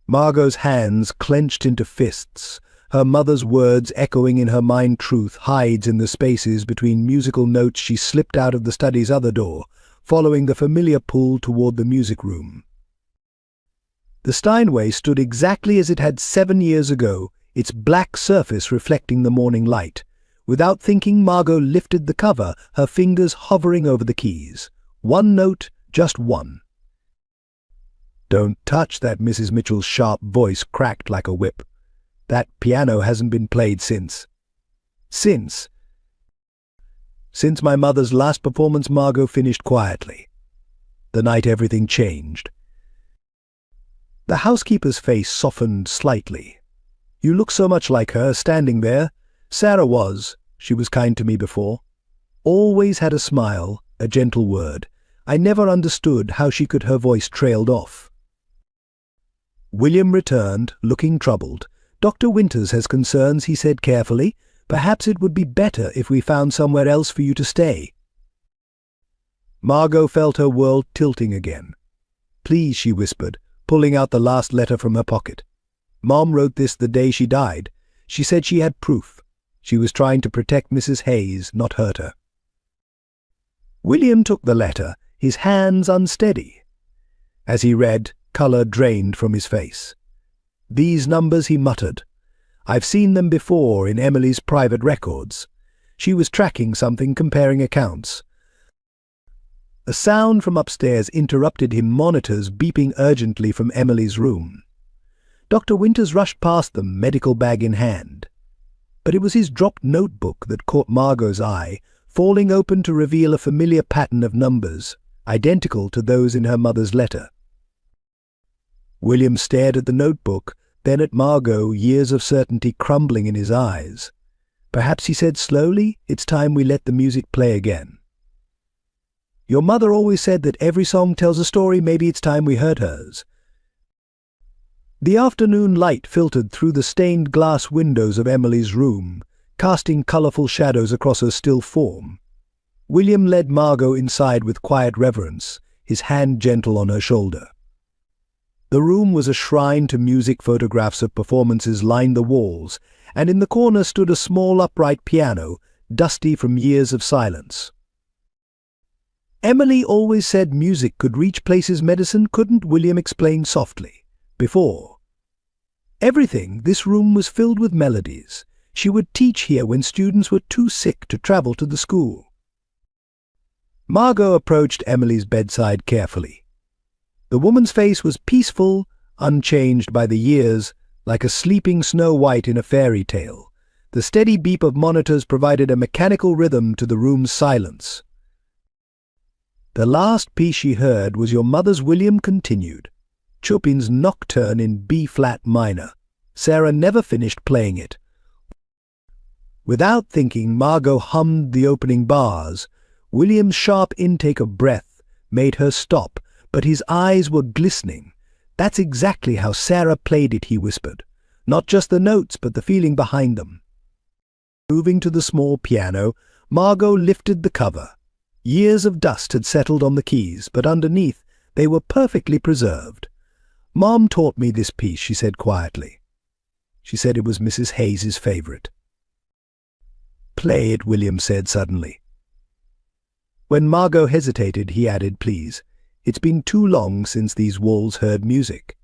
[SPEAKER 1] Margot's hands clenched into fists. Her mother's words echoing in her mind. Truth hides in the spaces between musical notes. She slipped out of the study's other door, following the familiar pull toward the music room. The Steinway stood exactly as it had 7 years ago, its black surface reflecting the morning light. Without thinking, Margot lifted the cover, her fingers hovering over the keys. One note, just one. "Don't touch that," Mrs. Mitchell's sharp voice cracked like a whip. "That piano hasn't been played since." Since my mother's last performance," Margot finished quietly. "The night everything changed." The housekeeper's face softened slightly. "You look so much like her, standing there. Sarah was. She was kind to me before. Always had a smile, a gentle word. I never understood how she could." Her voice trailed off. William returned, looking troubled. "Dr. Winters has concerns," he said carefully. "Perhaps it would be better if we found somewhere else for you to stay." Margot felt her world tilting again. "Please," she whispered, pulling out the last letter from her pocket. "Mom wrote this the day she died. She said she had proof. She was trying to protect Mrs. Hayes, not hurt her." William took the letter, his hands unsteady. As he read, color drained from his face. "These numbers," he muttered. "I've seen them before in Emily's private records." She was tracking something, comparing accounts. A sound from upstairs interrupted him, monitors beeping urgently from Emily's room. Dr. Winters rushed past them, medical bag in hand. But it was his dropped notebook that caught Margot's eye, falling open to reveal a familiar pattern of numbers, identical to those in her mother's letter. William stared at the notebook, then at Margot, years of certainty crumbling in his eyes. Perhaps he said slowly, "It's time we let the music play again. Your mother always said that every song tells a story. Maybe it's time we heard hers." The afternoon light filtered through the stained glass windows of Emily's room, casting colorful shadows across her still form. William led Margot inside with quiet reverence, his hand gentle on her shoulder. The room was a shrine to music. Photographs of performances lined the walls, and in the corner stood a small upright piano, dusty from years of silence. "Emily always said music could reach places medicine couldn't," William explained softly. "Before everything, this room was filled with melodies. She would teach here when students were too sick to travel to the school." Margot approached Emily's bedside carefully. The woman's face was peaceful, unchanged by the years, like a sleeping Snow White in a fairy tale. The steady beep of monitors provided a mechanical rhythm to the room's silence. "The last piece she heard was your mother's," William continued. "Chopin's Nocturne in B-flat minor. Sarah never finished playing it." Without thinking, Margot hummed the opening bars. William's sharp intake of breath made her stop, but his eyes were glistening. "That's exactly how Sarah played it," he whispered. "Not just the notes, but the feeling behind them." Moving to the small piano, Margot lifted the cover. Years of dust had settled on the keys, but underneath they were perfectly preserved. "Mom taught me this piece," she said quietly. She said it was Mrs. Hayes's favorite. "Play it," William said suddenly. When Margot hesitated, he added, "Please. It's been too long since these walls heard music."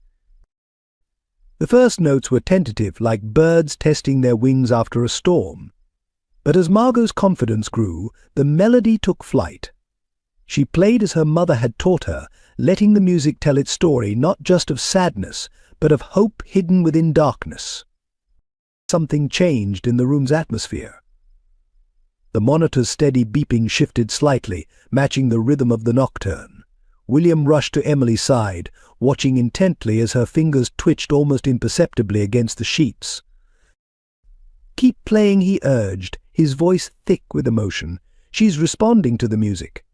[SPEAKER 1] The first notes were tentative, like birds testing their wings after a storm. But as Margot's confidence grew, the melody took flight. She played as her mother had taught her, letting the music tell its story, not just of sadness, but of hope hidden within darkness. Something changed in the room's atmosphere. The monitor's steady beeping shifted slightly, matching the rhythm of the nocturne. William rushed to Emily's side, watching intently as her fingers twitched almost imperceptibly against the sheets. "Keep playing," he urged, his voice thick with emotion. "She's responding to the music."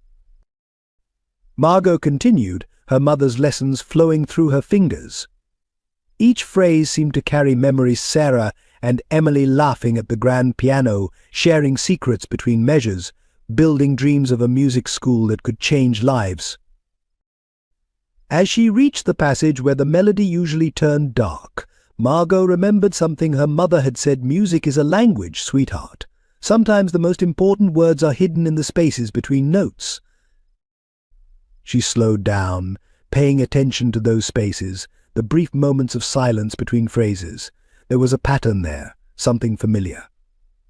[SPEAKER 1] Margot continued, her mother's lessons flowing through her fingers. Each phrase seemed to carry memories: Sarah and Emily laughing at the grand piano, sharing secrets between measures, building dreams of a music school that could change lives. As she reached the passage where the melody usually turned dark, Margot remembered something her mother had said: "Music is a language, sweetheart. Sometimes the most important words are hidden in the spaces between notes." She slowed down, paying attention to those spaces, the brief moments of silence between phrases. There was a pattern there, something familiar.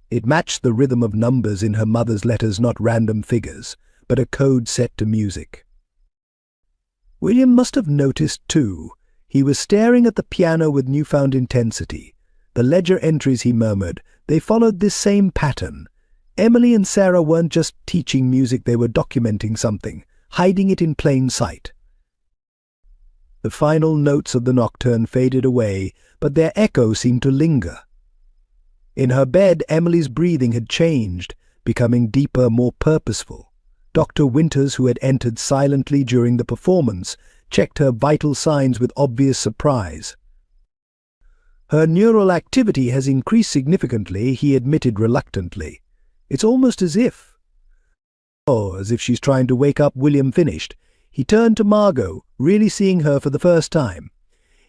[SPEAKER 1] It matched the rhythm of numbers in her mother's letters, not random figures, but a code set to music. William must have noticed too. He was staring at the piano with newfound intensity. The ledger entries, he murmured, they followed this same pattern. Emily and Sarah weren't just teaching music, they were documenting something, hiding it in plain sight. The final notes of the nocturne faded away, but their echo seemed to linger. In her bed, Emily's breathing had changed, becoming deeper, more purposeful. Dr. Winters, who had entered silently during the performance, checked her vital signs with obvious surprise. "Her neural activity has increased significantly," he admitted reluctantly. "It's almost as if..." "Oh, as if she's trying to wake up," William finished. He turned to Margot, really seeing her for the first time.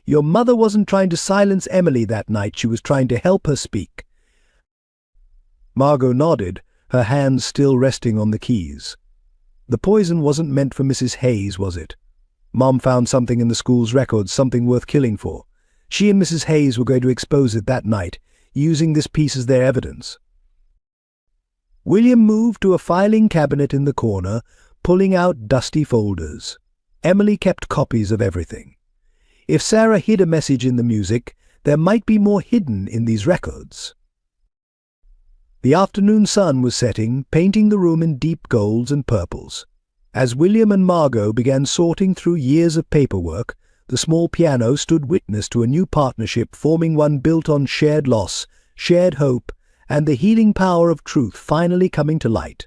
[SPEAKER 1] "Your mother wasn't trying to silence Emily that night, she was trying to help her speak." Margot nodded, her hands still resting on the keys. "The poison wasn't meant for Mrs. Hayes, was it? Mom found something in the school's records, something worth killing for. She and Mrs. Hayes were going to expose it that night, using this piece as their evidence." William moved to a filing cabinet in the corner, pulling out dusty folders. Emily kept copies of everything. If Sarah hid a message in the music, there might be more hidden in these records. The afternoon sun was setting, painting the room in deep golds and purples. As William and Margot began sorting through years of paperwork, the small piano stood witness to a new partnership, forming one built on shared loss, shared hope, and the healing power of truth finally coming to light.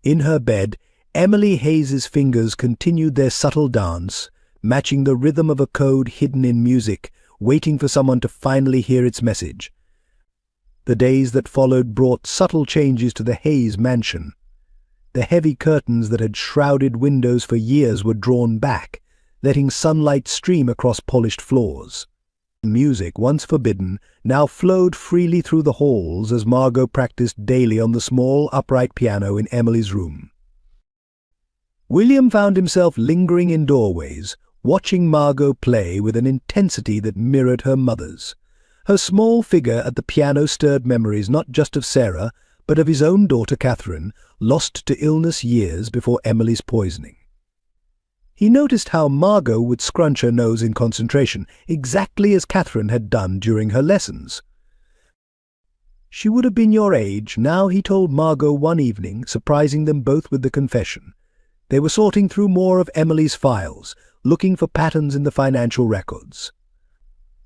[SPEAKER 1] In her bed, Emily Hayes's fingers continued their subtle dance, matching the rhythm of a code hidden in music, waiting for someone to finally hear its message. The days that followed brought subtle changes to the Hayes mansion. The heavy curtains that had shrouded windows for years were drawn back, letting sunlight stream across polished floors. Music, once forbidden, now flowed freely through the halls as Margot practiced daily on the small, upright piano in Emily's room. William found himself lingering in doorways, watching Margot play with an intensity that mirrored her mother's. Her small figure at the piano stirred memories not just of Sarah, but of his own daughter Catherine, lost to illness years before Emily's poisoning. He noticed how Margot would scrunch her nose in concentration, exactly as Catherine had done during her lessons. "She would have been your age now," he told Margot one evening, surprising them both with the confession. They were sorting through more of Emily's files, looking for patterns in the financial records.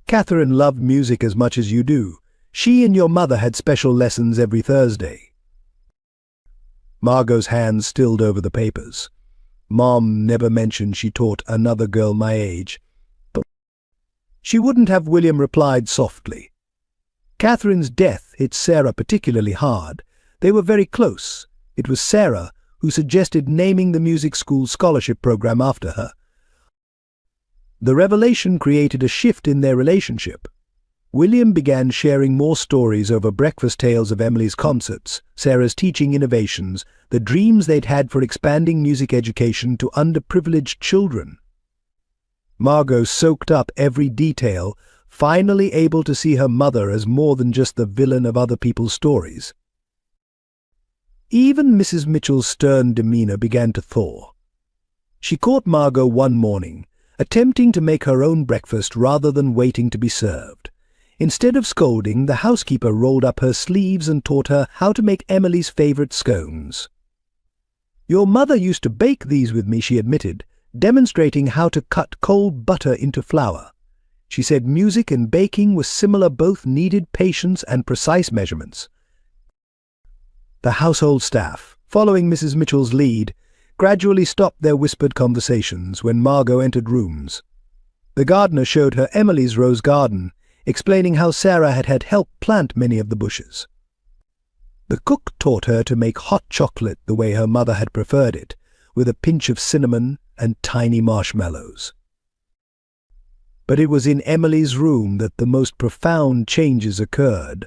[SPEAKER 1] "Catherine loved music as much as you do. She and your mother had special lessons every Thursday." Margot's hands stilled over the papers. "Mom never mentioned she taught another girl my age." But she wouldn't have, William replied softly. Catherine's death hit Sarah particularly hard. They were very close. It was Sarah who suggested naming the music school scholarship program after her. The revelation created a shift in their relationship. William began sharing more stories over breakfast tales of Emily's concerts, Sarah's teaching innovations, the dreams they'd had for expanding music education to underprivileged children. Margot soaked up every detail, finally able to see her mother as more than just the villain of other people's stories. Even Mrs. Mitchell's stern demeanor began to thaw. She caught Margot one morning, attempting to make her own breakfast rather than waiting to be served. Instead of scolding, the housekeeper rolled up her sleeves and taught her how to make Emily's favorite scones. "Your mother used to bake these with me," she admitted, demonstrating how to cut cold butter into flour. She said music and baking were similar, both needed patience and precise measurements. The household staff, following Mrs. Mitchell's lead, gradually stopped their whispered conversations when Margot entered rooms. The gardener showed her Emily's rose garden, explaining how Sarah had had help plant many of the bushes. The cook taught her to make hot chocolate the way her mother had preferred it, with a pinch of cinnamon and tiny marshmallows. But it was in Emily's room that the most profound changes occurred.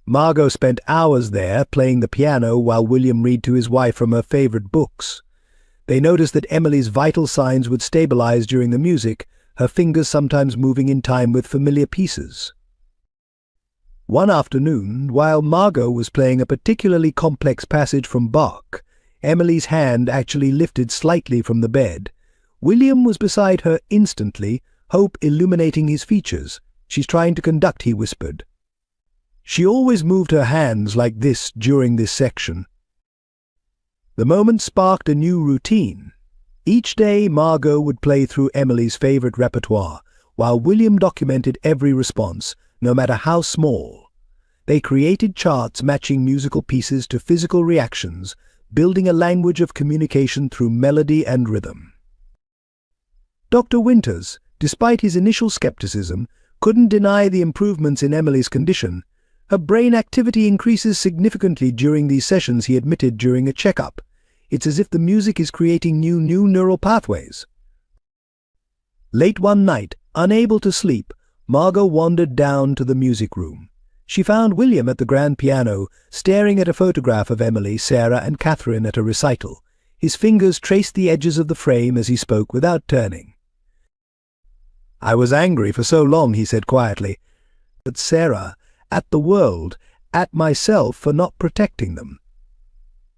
[SPEAKER 1] Margot spent hours there playing the piano while William read to his wife from her favorite books. They noticed that Emily's vital signs would stabilize during the music, her fingers sometimes moving in time with familiar pieces. One afternoon, while Margot was playing a particularly complex passage from Bach, Emily's hand actually lifted slightly from the bed. William was beside her instantly, hope illuminating his features. "She's trying to conduct," he whispered. She always moved her hands like this during this section. The moment sparked a new routine. Each day Margot would play through Emily's favorite repertoire, while William documented every response, no matter how small. They created charts matching musical pieces to physical reactions, building a language of communication through melody and rhythm. Dr. Winters, despite his initial skepticism, couldn't deny the improvements in Emily's condition. Her brain activity increases significantly during these sessions, he admitted during a checkup. It's as if the music is creating new neural pathways. Late one night, unable to sleep, Margot wandered down to the music room. She found William at the grand piano, staring at a photograph of Emily, Sarah, and Catherine at a recital. His fingers traced the edges of the frame as he spoke without turning. "I was angry for so long," he said quietly. "At Sarah, at the world, at myself for not protecting them.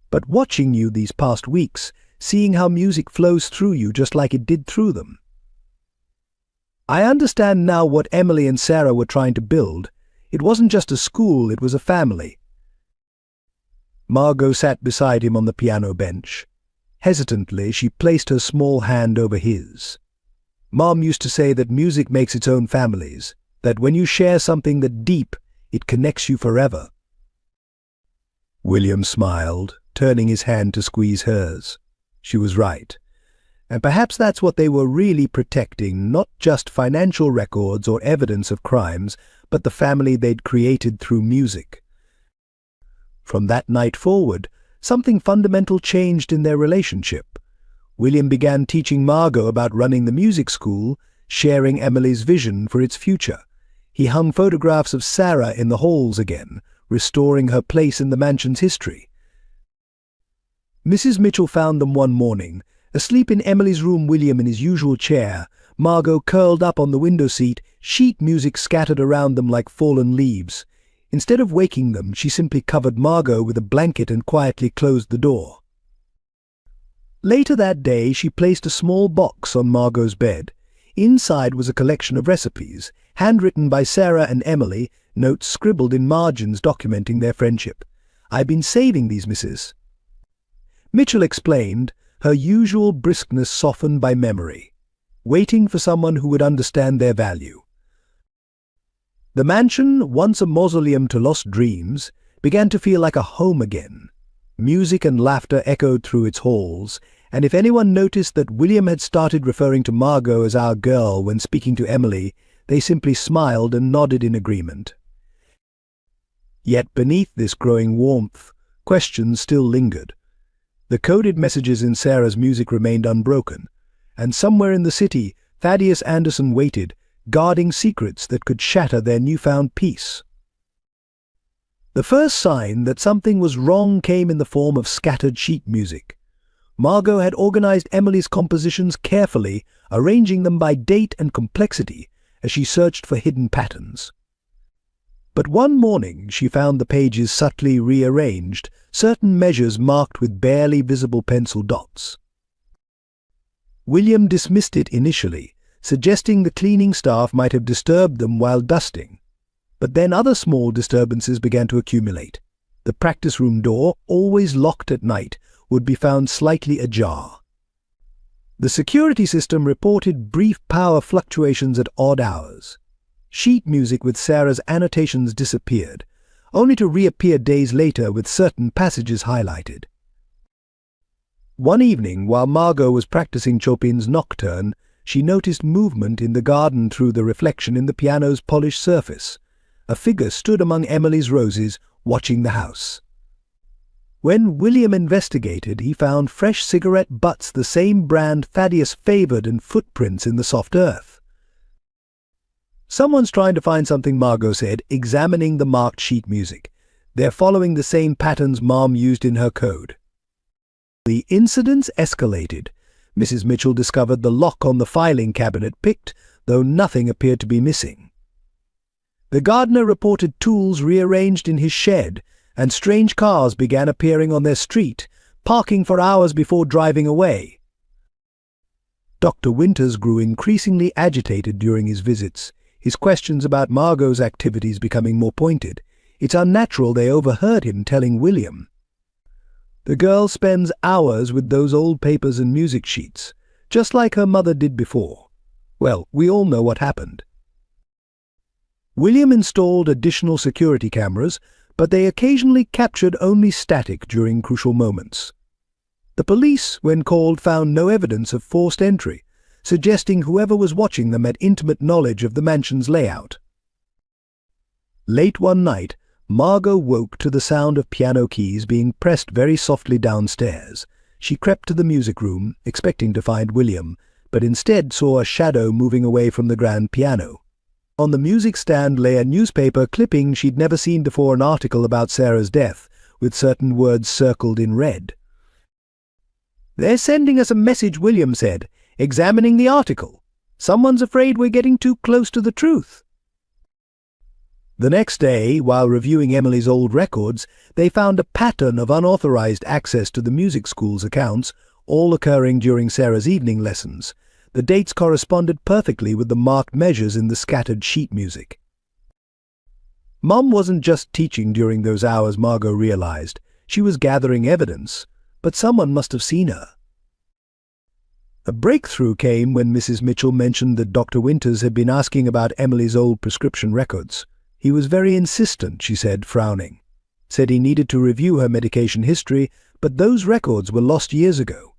[SPEAKER 1] But watching you these past weeks, seeing how music flows through you just like it did through them. I understand now what Emily and Sarah were trying to build. It wasn't just a school, it was a family." Margot sat beside him on the piano bench. Hesitantly, she placed her small hand over his. "Mom used to say that music makes its own families, that when you share something that deep, it connects you forever." William smiled, turning his hand to squeeze hers. She was right. And perhaps that's what they were really protecting, not just financial records or evidence of crimes, but the family they'd created through music. From that night forward, something fundamental changed in their relationship. William began teaching Margot about running the music school, sharing Emily's vision for its future. He hung photographs of Sarah in the halls again, restoring her place in the mansion's history. Mrs. Mitchell found them one morning, asleep in Emily's room, William in his usual chair, Margot curled up on the window seat, sheet music scattered around them like fallen leaves. Instead of waking them, she simply covered Margot with a blanket and quietly closed the door. Later that day, she placed a small box on Margot's bed. Inside was a collection of recipes, handwritten by Sarah and Emily, notes scribbled in margins documenting their friendship. "I've been saving these, Mrs." Mitchell explained, her usual briskness softened by memory, waiting for someone who would understand their value. The mansion, once a mausoleum to lost dreams, began to feel like a home again. Music and laughter echoed through its halls, and if anyone noticed that William had started referring to Margot as "our girl" when speaking to Emily, they simply smiled and nodded in agreement. Yet beneath this growing warmth, questions still lingered. The coded messages in Sarah's music remained unbroken, and somewhere in the city, Thaddeus Anderson waited, guarding secrets that could shatter their newfound peace. The first sign that something was wrong came in the form of scattered sheet music. Margot had organized Emily's compositions carefully, arranging them by date and complexity as she searched for hidden patterns. But one morning she found the pages subtly rearranged, certain measures marked with barely visible pencil dots. William dismissed it initially, suggesting the cleaning staff might have disturbed them while dusting. But then other small disturbances began to accumulate. The practice room door, always locked at night, would be found slightly ajar. The security system reported brief power fluctuations at odd hours. Sheet music with Sarah's annotations disappeared, only to reappear days later with certain passages highlighted. One evening, while Margot was practicing Chopin's Nocturne, she noticed movement in the garden through the reflection in the piano's polished surface. A figure stood among Emily's roses, watching the house. When William investigated, he found fresh cigarette butts, the same brand Thaddeus favored, and footprints in the soft earth. "Someone's trying to find something," Margot said, examining the marked sheet music. "They're following the same patterns Mom used in her code." The incidents escalated. Mrs. Mitchell discovered the lock on the filing cabinet picked, though nothing appeared to be missing. The gardener reported tools rearranged in his shed, and strange cars began appearing on their street, parking for hours before driving away. Dr. Winters grew increasingly agitated during his visits, his questions about Margot's activities becoming more pointed. It's unnatural they overheard him telling William, "The girl spends hours with those old papers and music sheets, just like her mother did before." Well, we all know what happened. William installed additional security cameras, but they occasionally captured only static during crucial moments. The police, when called, found no evidence of forced entry, suggesting whoever was watching them had intimate knowledge of the mansion's layout. Late one night, Margot woke to the sound of piano keys being pressed very softly downstairs. She crept to the music room, expecting to find William, but instead saw a shadow moving away from the grand piano. On the music stand lay a newspaper clipping she'd never seen before, an article about Sarah's death, with certain words circled in red. "They're sending us a message," William said, examining the article. "Someone's afraid we're getting too close to the truth." The next day, while reviewing Emily's old records, they found a pattern of unauthorized access to the music school's accounts, all occurring during Sarah's evening lessons. The dates corresponded perfectly with the marked measures in the scattered sheet music. Mom wasn't just teaching during those hours, Margot realized. She was gathering evidence, but someone must have seen her. A breakthrough came when Mrs. Mitchell mentioned that Dr. Winters had been asking about Emily's old prescription records. He was very insistent, she said, frowning. Said he needed to review her medication history, but those records were lost years ago.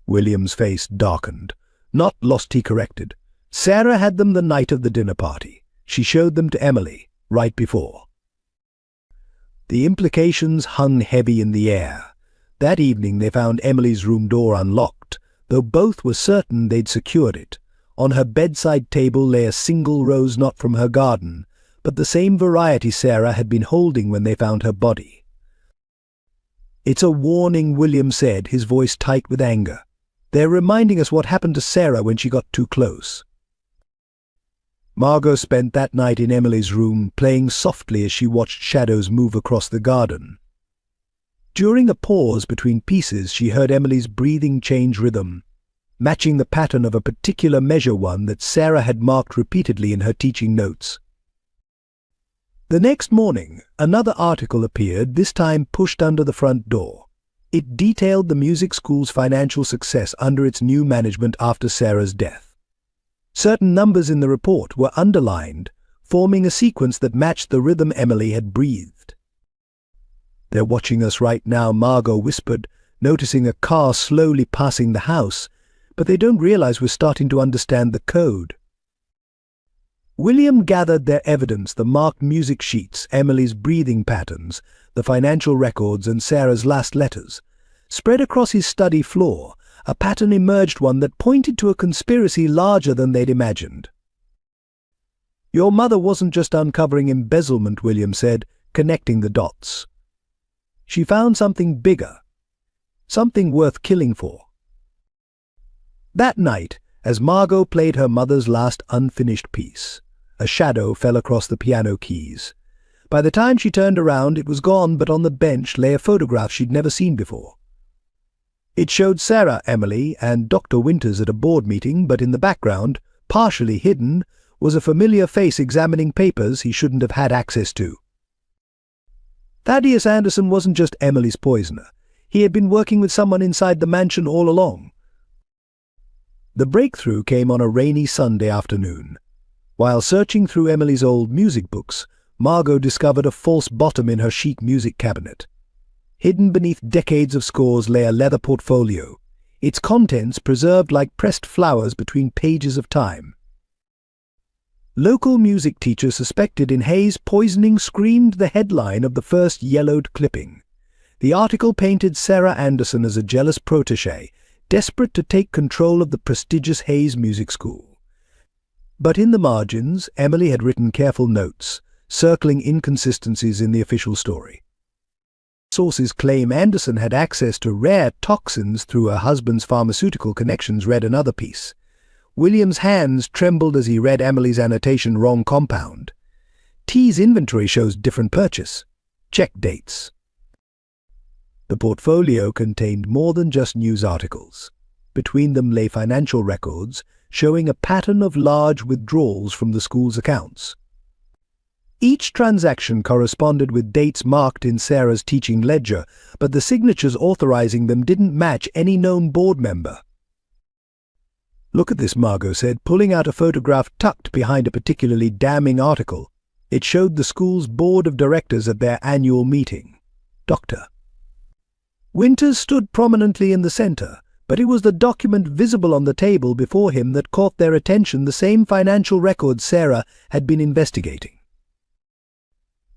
[SPEAKER 1] William's face darkened. "Not lost," he corrected. "Sarah had them the night of the dinner party. She showed them to Emily, right before." The implications hung heavy in the air. That evening they found Emily's room door unlocked, though both were certain they'd secured it. On her bedside table lay a single rose, not from her garden, but the same variety Sarah had been holding when they found her body. "It's a warning," William said, his voice tight with anger. "They're reminding us what happened to Sarah when she got too close." Margot spent that night in Emily's room, playing softly as she watched shadows move across the garden. During a pause between pieces, she heard Emily's breathing change rhythm, matching the pattern of a particular measure, one that Sarah had marked repeatedly in her teaching notes. The next morning, another article appeared, this time pushed under the front door. It detailed the music school's financial success under its new management after Sarah's death. Certain numbers in the report were underlined, forming a sequence that matched the rhythm Emily had breathed. "They're watching us right now," Margot whispered, noticing a car slowly passing the house, "but they don't realize we're starting to understand the code." William gathered their evidence, the marked music sheets, Emily's breathing patterns, the financial records, and Sarah's last letters. Spread across his study floor, a pattern emerged, one that pointed to a conspiracy larger than they'd imagined. "Your mother wasn't just uncovering embezzlement," William said, connecting the dots. "She found something bigger, something worth killing for." That night, as Margot played her mother's last unfinished piece, a shadow fell across the piano keys. By the time she turned around, it was gone, but on the bench lay a photograph she'd never seen before. It showed Sarah, Emily, and Dr. Winters at a board meeting, but in the background, partially hidden, was a familiar face examining papers he shouldn't have had access to. Thaddeus Anderson wasn't just Emily's poisoner. He had been working with someone inside the mansion all along. The breakthrough came on a rainy Sunday afternoon. While searching through Emily's old music books, Margot discovered a false bottom in her sheet music cabinet. Hidden beneath decades of scores lay a leather portfolio, its contents preserved like pressed flowers between pages of time. Local music teacher suspected in Hayes' poisoning screamed the headline of the first yellowed clipping. The article painted Sarah Anderson as a jealous protégé, desperate to take control of the prestigious Hayes Music School. But in the margins, Emily had written careful notes, circling inconsistencies in the official story. Sources claim Anderson had access to rare toxins through her husband's pharmaceutical connections, read another piece. William's hands trembled as he read Emily's annotation, wrong compound. T's inventory shows different purchase. Check dates. The portfolio contained more than just news articles. Between them lay financial records showing a pattern of large withdrawals from the school's accounts. Each transaction corresponded with dates marked in Sarah's teaching ledger, but the signatures authorizing them didn't match any known board member. "Look at this," Margot said, pulling out a photograph tucked behind a particularly damning article. It showed the school's board of directors at their annual meeting. Dr. Winters stood prominently in the center, but it was the document visible on the table before him that caught their attention, the same financial records Sarah had been investigating.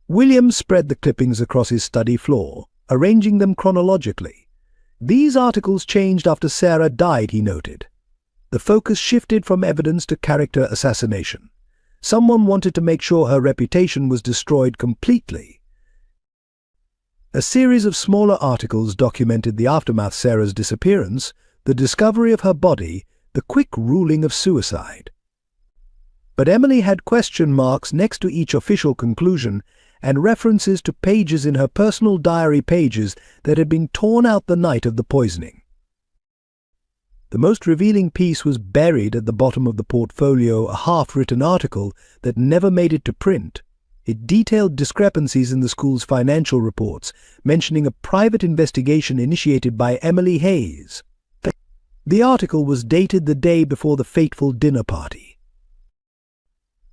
[SPEAKER 1] William spread the clippings across his study floor, arranging them chronologically. These articles changed after Sarah died, he noted. The focus shifted from evidence to character assassination. Someone wanted to make sure her reputation was destroyed completely. A series of smaller articles documented the aftermath: Sarah's disappearance, the discovery of her body, the quick ruling of suicide. But Emily had question marks next to each official conclusion and references to pages in her personal diary pages that had been torn out the night of the poisoning. The most revealing piece was buried at the bottom of the portfolio, a half-written article that never made it to print. It detailed discrepancies in the school's financial reports, mentioning a private investigation initiated by Emily Hayes. The article was dated the day before the fateful dinner party.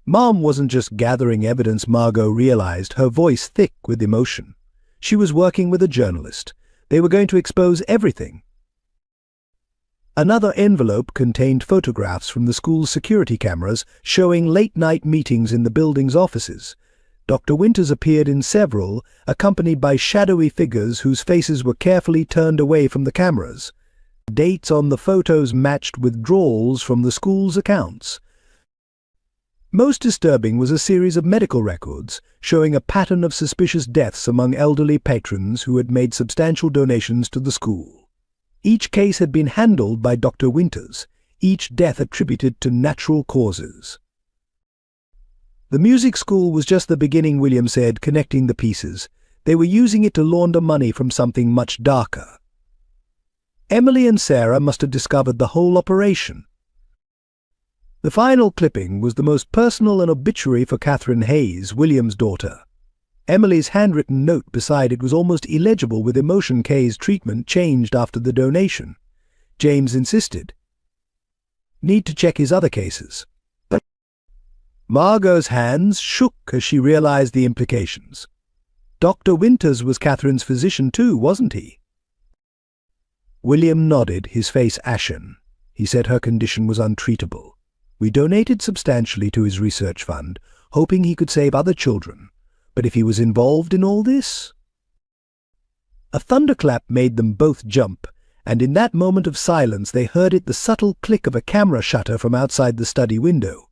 [SPEAKER 1] Mom wasn't just gathering evidence, Margot realized, her voice thick with emotion. She was working with a journalist. They were going to expose everything. Another envelope contained photographs from the school's security cameras showing late-night meetings in the building's offices. Dr. Winters appeared in several, accompanied by shadowy figures whose faces were carefully turned away from the cameras. Dates on the photos matched withdrawals from the school's accounts. Most disturbing was a series of medical records showing a pattern of suspicious deaths among elderly patrons who had made substantial donations to the school. Each case had been handled by Dr. Winters, each death attributed to natural causes. The music school was just the beginning, William said, connecting the pieces. They were using it to launder money from something much darker. Emily and Sarah must have discovered the whole operation. The final clipping was the most personal, an obituary for Catherine Hayes, William's daughter. Emily's handwritten note beside it was almost illegible with emotion. Kay's treatment changed after the donation. James insisted. Need to check his other cases. But Margot's hands shook as she realized the implications. Dr. Winters was Catherine's physician too, wasn't he? William nodded, his face ashen. He said her condition was untreatable. We donated substantially to his research fund, hoping he could save other children. But if he was involved in all this? A thunderclap made them both jump, and in that moment of silence they heard it, the subtle click of a camera shutter from outside the study window.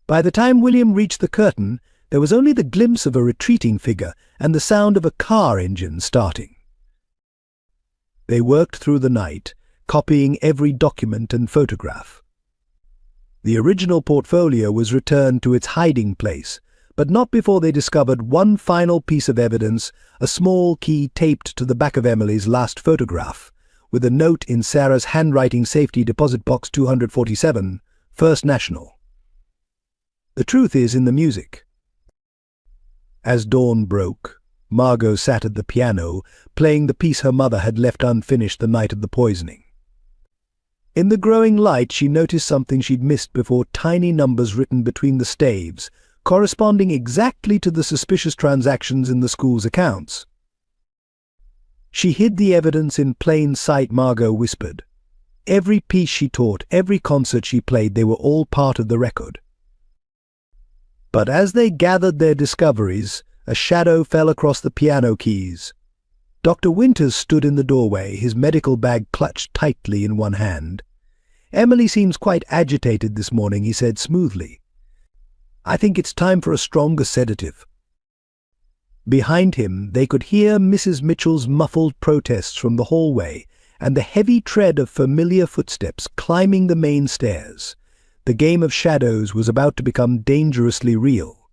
[SPEAKER 1] By the time William reached the curtain, there was only the glimpse of a retreating figure and the sound of a car engine starting. They worked through the night, copying every document and photograph. The original portfolio was returned to its hiding place, but not before they discovered one final piece of evidence, a small key taped to the back of Emily's last photograph, with a note in Sarah's handwriting: safety deposit box 247, First National. The truth is in the music. As dawn broke, Margot sat at the piano, playing the piece her mother had left unfinished the night of the poisoning. In the growing light, she noticed something she'd missed before: tiny numbers written between the staves, corresponding exactly to the suspicious transactions in the school's accounts. She hid the evidence in plain sight, Margot whispered. Every piece she taught, every concert she played, they were all part of the record. But as they gathered their discoveries, a shadow fell across the piano keys. Dr. Winters stood in the doorway, his medical bag clutched tightly in one hand. Emily seems quite agitated this morning, he said smoothly. I think it's time for a stronger sedative. Behind him, they could hear Mrs. Mitchell's muffled protests from the hallway and the heavy tread of familiar footsteps climbing the main stairs. The game of shadows was about to become dangerously real.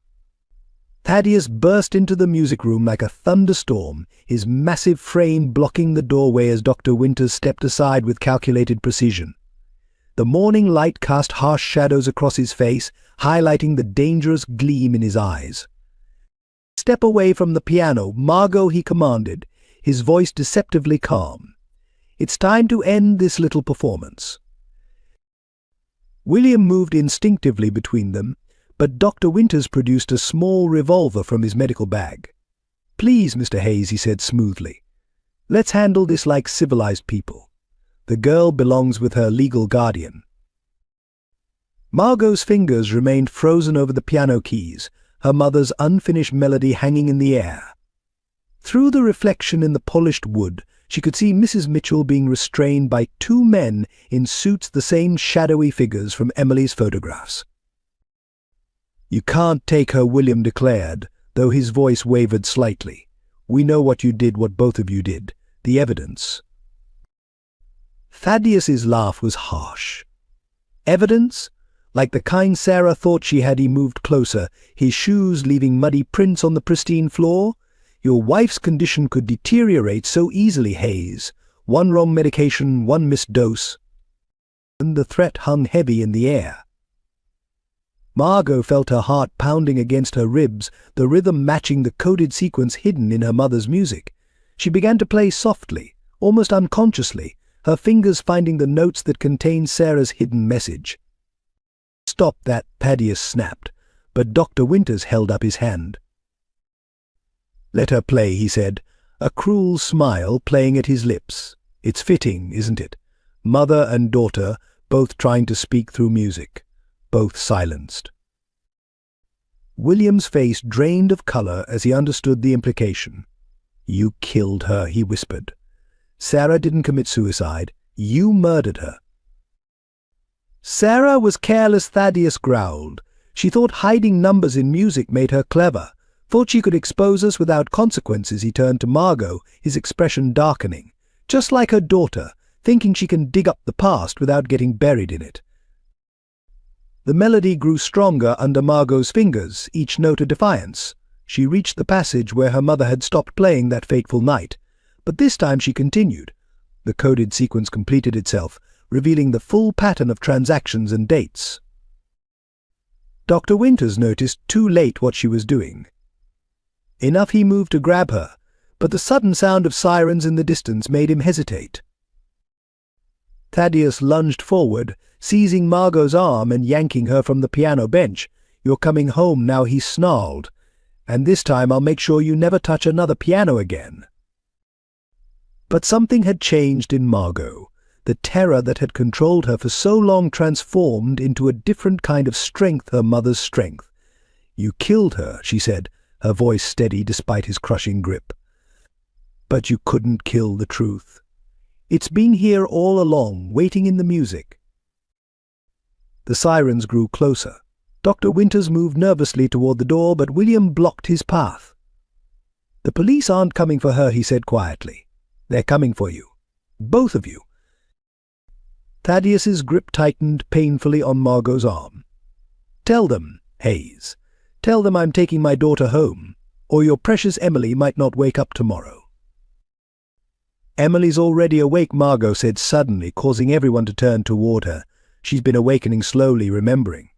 [SPEAKER 1] Thaddeus burst into the music room like a thunderstorm, his massive frame blocking the doorway as Dr. Winters stepped aside with calculated precision. The morning light cast harsh shadows across his face, highlighting the dangerous gleam in his eyes. Step away from the piano, Margot, he commanded, his voice deceptively calm. It's time to end this little performance. William moved instinctively between them, but Dr. Winters produced a small revolver from his medical bag. Please, Mr. Hayes, he said smoothly. Let's handle this like civilized people. The girl belongs with her legal guardian. Margot's fingers remained frozen over the piano keys, her mother's unfinished melody hanging in the air. Through the reflection in the polished wood, she could see Mrs. Mitchell being restrained by two men in suits the same shadowy figures from Emily's photographs. You can't take her, William declared, though his voice wavered slightly. We know what you did, what both of you did. The evidence. Thaddeus's laugh was harsh. Evidence? Like the kind Sarah thought she had, he moved closer, his shoes leaving muddy prints on the pristine floor. Your wife's condition could deteriorate so easily, Hayes. One wrong medication, one missed dose. And the threat hung heavy in the air. Margot felt her heart pounding against her ribs, the rhythm matching the coded sequence hidden in her mother's music. She began to play softly, almost unconsciously, her fingers finding the notes that contained Sarah's hidden message. Stop that, Thaddeus snapped, but Dr. Winters held up his hand. Let her play, he said, a cruel smile playing at his lips. It's fitting, isn't it? Mother and daughter, both trying to speak through music, both silenced. William's face drained of color as he understood the implication. You killed her, he whispered. Sarah didn't commit suicide. You murdered her. Sarah was careless, Thaddeus growled. She thought hiding numbers in music made her clever. Thought she could expose us without consequences. He turned to Margot, his expression darkening. Just like her daughter, thinking she can dig up the past without getting buried in it. The melody grew stronger under Margot's fingers, each note a defiance. She reached the passage where her mother had stopped playing that fateful night. But this time she continued. The coded sequence completed itself, revealing the full pattern of transactions and dates. Dr. Winters noticed too late what she was doing. Enough he moved to grab her, but the sudden sound of sirens in the distance made him hesitate. Thaddeus lunged forward, seizing Margot's arm and yanking her from the piano bench. You're coming home now, he snarled, and this time I'll make sure you never touch another piano again. But something had changed in Margot. The terror that had controlled her for so long transformed into a different kind of strength, her mother's strength. You killed her, she said, her voice steady despite his crushing grip. But you couldn't kill the truth. It's been here all along, waiting in the music. The sirens grew closer. Dr. Winters moved nervously toward the door, but William blocked his path. The police aren't coming for her, he said quietly. They're coming for you. Both of you. Thaddeus's grip tightened painfully on Margot's arm. Tell them, Hayes. Tell them I'm taking my daughter home, or your precious Emily might not wake up tomorrow. Emily's already awake, Margot said suddenly, causing everyone to turn toward her. She's been awakening slowly, remembering.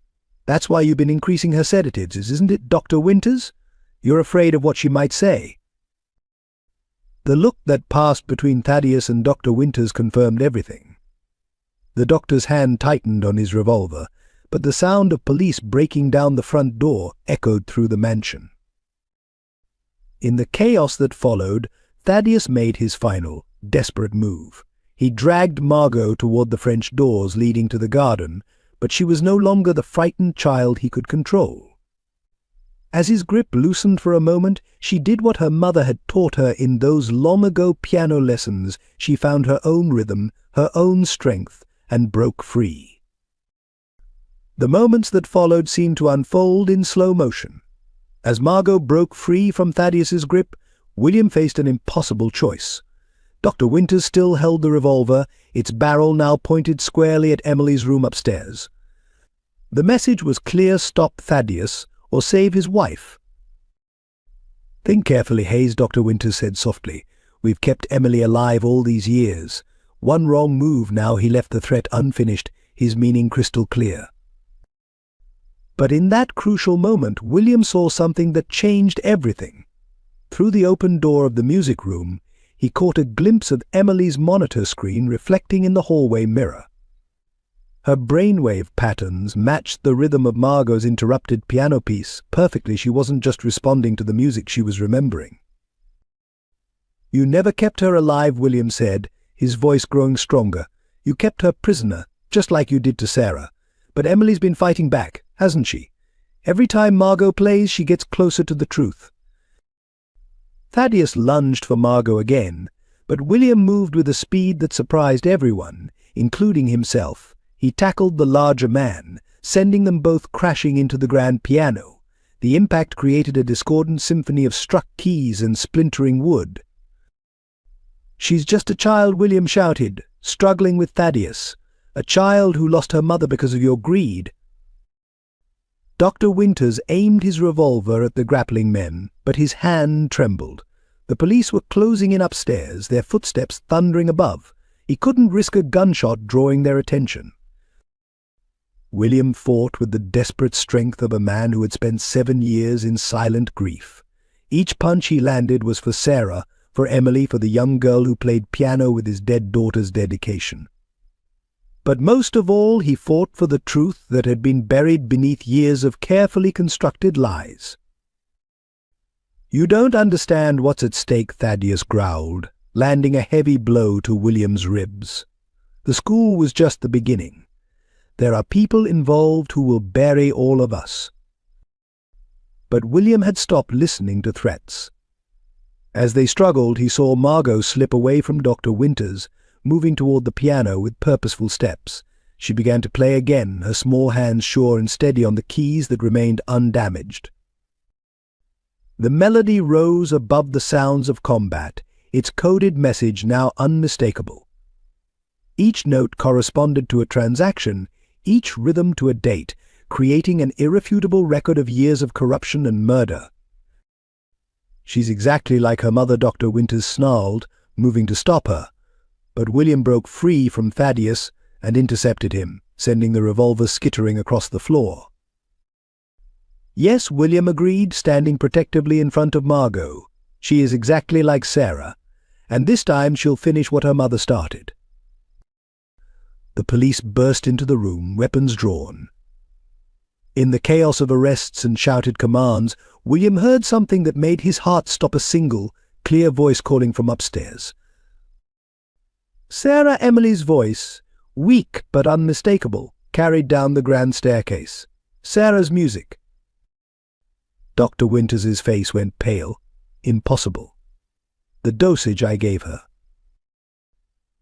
[SPEAKER 1] That's why you've been increasing her sedatives, isn't it, Dr. Winters? You're afraid of what she might say. The look that passed between Thaddeus and Dr. Winters confirmed everything. The doctor's hand tightened on his revolver, but the sound of police breaking down the front door echoed through the mansion. In the chaos that followed, Thaddeus made his final, desperate move. He dragged Margot toward the French doors leading to the garden, but she was no longer the frightened child he could control. As his grip loosened for a moment, she did what her mother had taught her in those long-ago piano lessons. She found her own rhythm, her own strength, and broke free. The moments that followed seemed to unfold in slow motion. As Margot broke free from Thaddeus's grip, William faced an impossible choice. Dr. Winters still held the revolver, its barrel now pointed squarely at Emily's room upstairs. The message was clear: stop Thaddeus, or save his wife. "Think carefully, Hayes," Dr. Winters said softly. "We've kept Emily alive all these years. One wrong move now he left the threat unfinished, his meaning crystal clear." But in that crucial moment, William saw something that changed everything. Through the open door of the music room, he caught a glimpse of Emily's monitor screen reflecting in the hallway mirror. Her brainwave patterns matched the rhythm of Margot's interrupted piano piece perfectly. She wasn't just responding to the music, she was remembering. "You never kept her alive," William said, his voice growing stronger. "You kept her prisoner, just like you did to Sarah. But Emily's been fighting back, hasn't she? Every time Margot plays, she gets closer to the truth." Thaddeus lunged for Margot again, but William moved with a speed that surprised everyone, including himself. He tackled the larger man, sending them both crashing into the grand piano. The impact created a discordant symphony of struck keys and splintering wood. "She's just a child," William shouted, struggling with Thaddeus. "A child who lost her mother because of your greed." Dr. Winters aimed his revolver at the grappling men, but his hand trembled. The police were closing in upstairs, their footsteps thundering above. He couldn't risk a gunshot drawing their attention. William fought with the desperate strength of a man who had spent 7 years in silent grief. Each punch he landed was for Sarah, for Emily, for the young girl who played piano with his dead daughter's dedication. But most of all, he fought for the truth that had been buried beneath years of carefully constructed lies. "You don't understand what's at stake," Thaddeus growled, landing a heavy blow to William's ribs. "The school was just the beginning. There are people involved who will bury all of us." But William had stopped listening to threats. As they struggled, he saw Margot slip away from Dr. Winters, moving toward the piano with purposeful steps. She began to play again, her small hands sure and steady on the keys that remained undamaged. The melody rose above the sounds of combat, its coded message now unmistakable. Each note corresponded to a transaction, each rhythm to a date, creating an irrefutable record of years of corruption and murder. "She's exactly like her mother," Dr. Winters snarled, moving to stop her. But William broke free from Thaddeus and intercepted him, sending the revolver skittering across the floor. "Yes," William agreed, standing protectively in front of Margot. "She is exactly like Sarah, and this time she'll finish what her mother started." The police burst into the room, weapons drawn. In the chaos of arrests and shouted commands, William heard something that made his heart stop, a single, clear voice calling from upstairs. Sarah Emily's voice, weak but unmistakable, carried down the grand staircase. Sarah's music. Dr. Winters's face went pale. Impossible. The dosage I gave her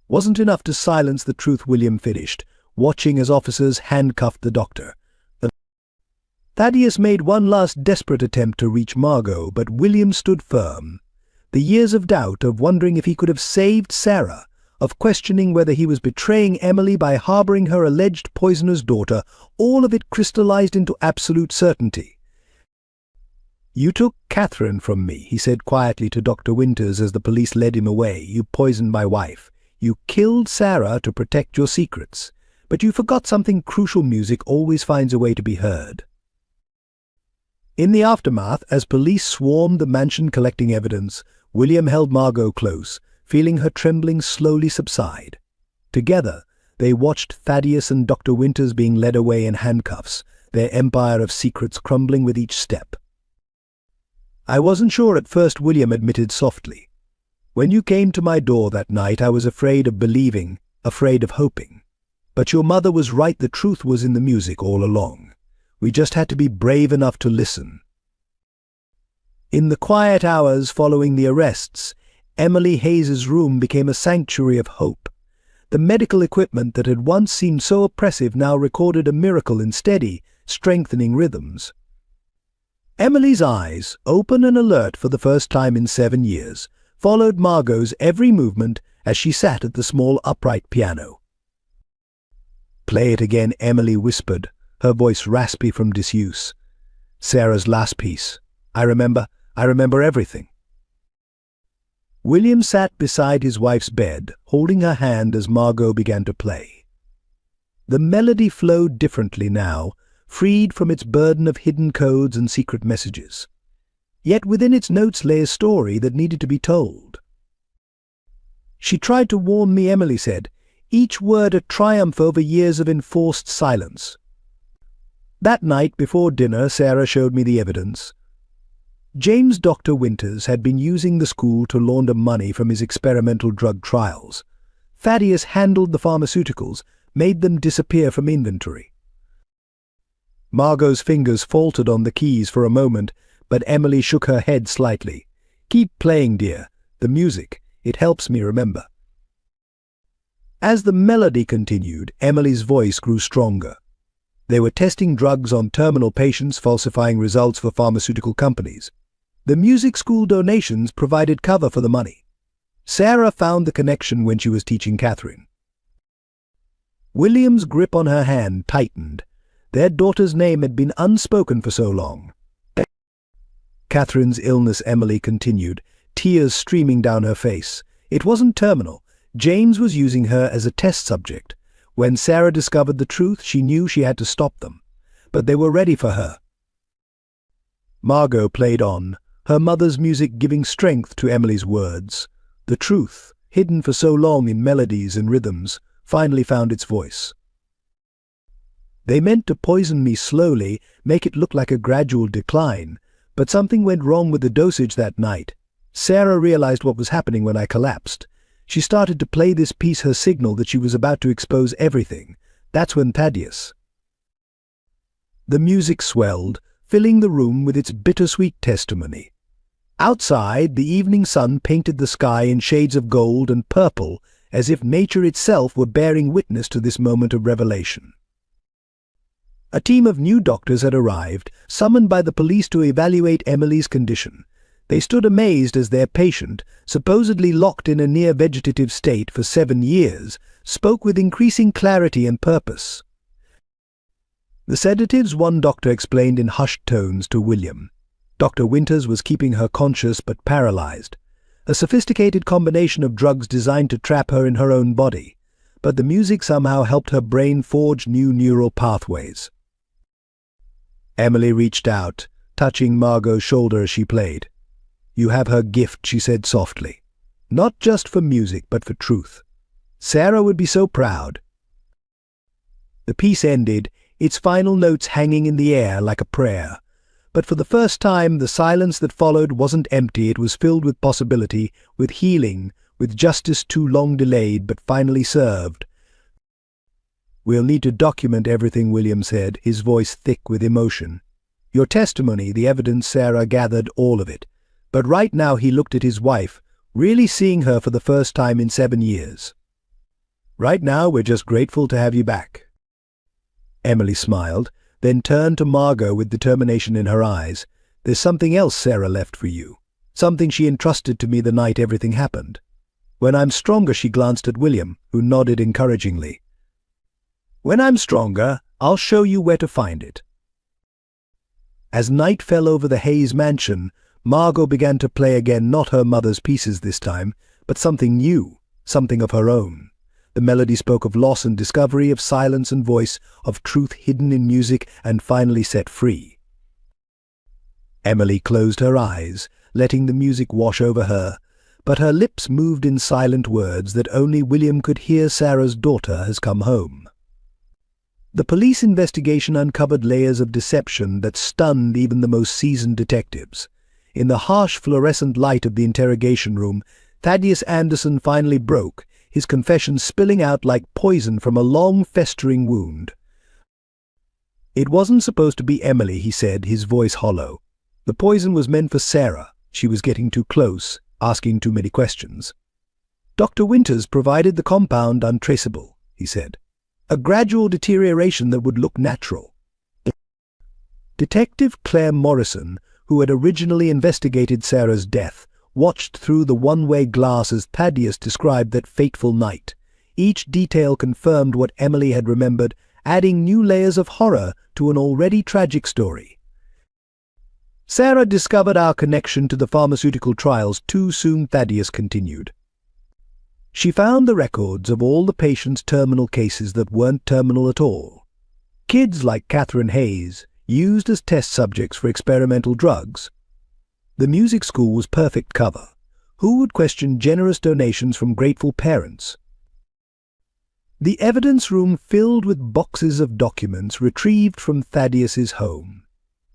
[SPEAKER 1] wasn't enough to silence the truth, William finished, watching as officers handcuffed the doctor. Thaddeus made one last desperate attempt to reach Margot, but William stood firm. The years of doubt, of wondering if he could have saved Sarah, of questioning whether he was betraying Emily by harboring her alleged poisoner's daughter, all of it crystallized into absolute certainty. "You took Catherine from me," he said quietly to Dr. Winters as the police led him away. "You poisoned my wife. You killed Sarah to protect your secrets. But you forgot something crucial: music always finds a way to be heard." In the aftermath, as police swarmed the mansion collecting evidence, William held Margot close, feeling her trembling slowly subside. Together, they watched Thaddeus and Dr. Winters being led away in handcuffs, their empire of secrets crumbling with each step. "I wasn't sure at first," William admitted softly. When you came to my door that night, I was afraid of believing, afraid of hoping. But your mother was right, the truth was in the music all along. We just had to be brave enough to listen. In the quiet hours following the arrests, Emily Hayes's room became a sanctuary of hope. The medical equipment that had once seemed so oppressive now recorded a miracle in steady, strengthening rhythms. Emily's eyes, open and alert for the first time in 7 years, followed Margot's every movement as she sat at the small upright piano. "Play it again," Emily whispered, her voice raspy from disuse. "Sarah's last piece. I remember everything." William sat beside his wife's bed, holding her hand as Margot began to play. The melody flowed differently now, freed from its burden of hidden codes and secret messages. Yet within its notes lay a story that needed to be told. "She tried to warn me," Emily said, each word a triumph over years of enforced silence. That night before dinner, Sarah showed me the evidence. James Dr. Winters had been using the school to launder money from his experimental drug trials. Thaddeus handled the pharmaceuticals, made them disappear from inventory. Margot's fingers faltered on the keys for a moment, but Emily shook her head slightly. "Keep playing, dear. The music. It helps me remember." As the melody continued, Emily's voice grew stronger. They were testing drugs on terminal patients, falsifying results for pharmaceutical companies. The music school donations provided cover for the money. Sarah found the connection when she was teaching Catherine. William's grip on her hand tightened. Their daughter's name had been unspoken for so long. Catherine's illness, Emily continued, tears streaming down her face. It wasn't terminal. James was using her as a test subject. When Sarah discovered the truth, she knew she had to stop them. But they were ready for her. Margot played on, her mother's music giving strength to Emily's words. The truth, hidden for so long in melodies and rhythms, finally found its voice. "They meant to poison me slowly, make it look like a gradual decline, but something went wrong with the dosage that night. Sarah realized what was happening when I collapsed. She started to play this piece, her signal that she was about to expose everything. That's when Thaddeus." The music swelled, filling the room with its bittersweet testimony. Outside, the evening sun painted the sky in shades of gold and purple, as if nature itself were bearing witness to this moment of revelation. A team of new doctors had arrived, summoned by the police to evaluate Emily's condition. They stood amazed as their patient, supposedly locked in a near-vegetative state for 7 years, spoke with increasing clarity and purpose. The sedatives, one doctor explained in hushed tones to William. Dr. Winters was keeping her conscious but paralyzed. A sophisticated combination of drugs designed to trap her in her own body. But the music somehow helped her brain forge new neural pathways. Emily reached out, touching Margot's shoulder as she played. "You have her gift," she said softly. "Not just for music, but for truth. Sarah would be so proud." The piece ended, its final notes hanging in the air like a prayer. But for the first time, the silence that followed wasn't empty. It was filled with possibility, with healing, with justice too long delayed but finally served. "We'll need to document everything," William said, his voice thick with emotion. "Your testimony, the evidence Sarah gathered, all of it. But right now," he looked at his wife, really seeing her for the first time in 7 years. "Right now, we're just grateful to have you back." Emily smiled, then turned to Margot with determination in her eyes. "There's something else Sarah left for you. Something she entrusted to me the night everything happened. When I'm stronger," she glanced at William, who nodded encouragingly. "When I'm stronger, I'll show you where to find it." As night fell over the Hayes mansion, Margot began to play again, not her mother's pieces this time, but something new, something of her own. The melody spoke of loss and discovery, of silence and voice, of truth hidden in music and finally set free. Emily closed her eyes, letting the music wash over her, but her lips moved in silent words that only William could hear. "Sarah's daughter has come home." The police investigation uncovered layers of deception that stunned even the most seasoned detectives. In the harsh fluorescent light of the interrogation room, Thaddeus Anderson finally broke, his confession spilling out like poison from a long festering wound. "It wasn't supposed to be Emily," he said, his voice hollow. "The poison was meant for Sarah. She was getting too close, asking too many questions." "Dr. Winters provided the compound untraceable," he said. "A gradual deterioration that would look natural." Detective Claire Morrison, who had originally investigated Sarah's death, watched through the one-way glass as Thaddeus described that fateful night. Each detail confirmed what Emily had remembered, adding new layers of horror to an already tragic story. "Sarah discovered our connection to the pharmaceutical trials too soon," Thaddeus continued. "She found the records of all the patients' terminal cases that weren't terminal at all. Kids like Catherine Hayes, used as test subjects for experimental drugs. The music school was perfect cover. Who would question generous donations from grateful parents? The evidence room filled with boxes of documents retrieved from Thaddeus's home.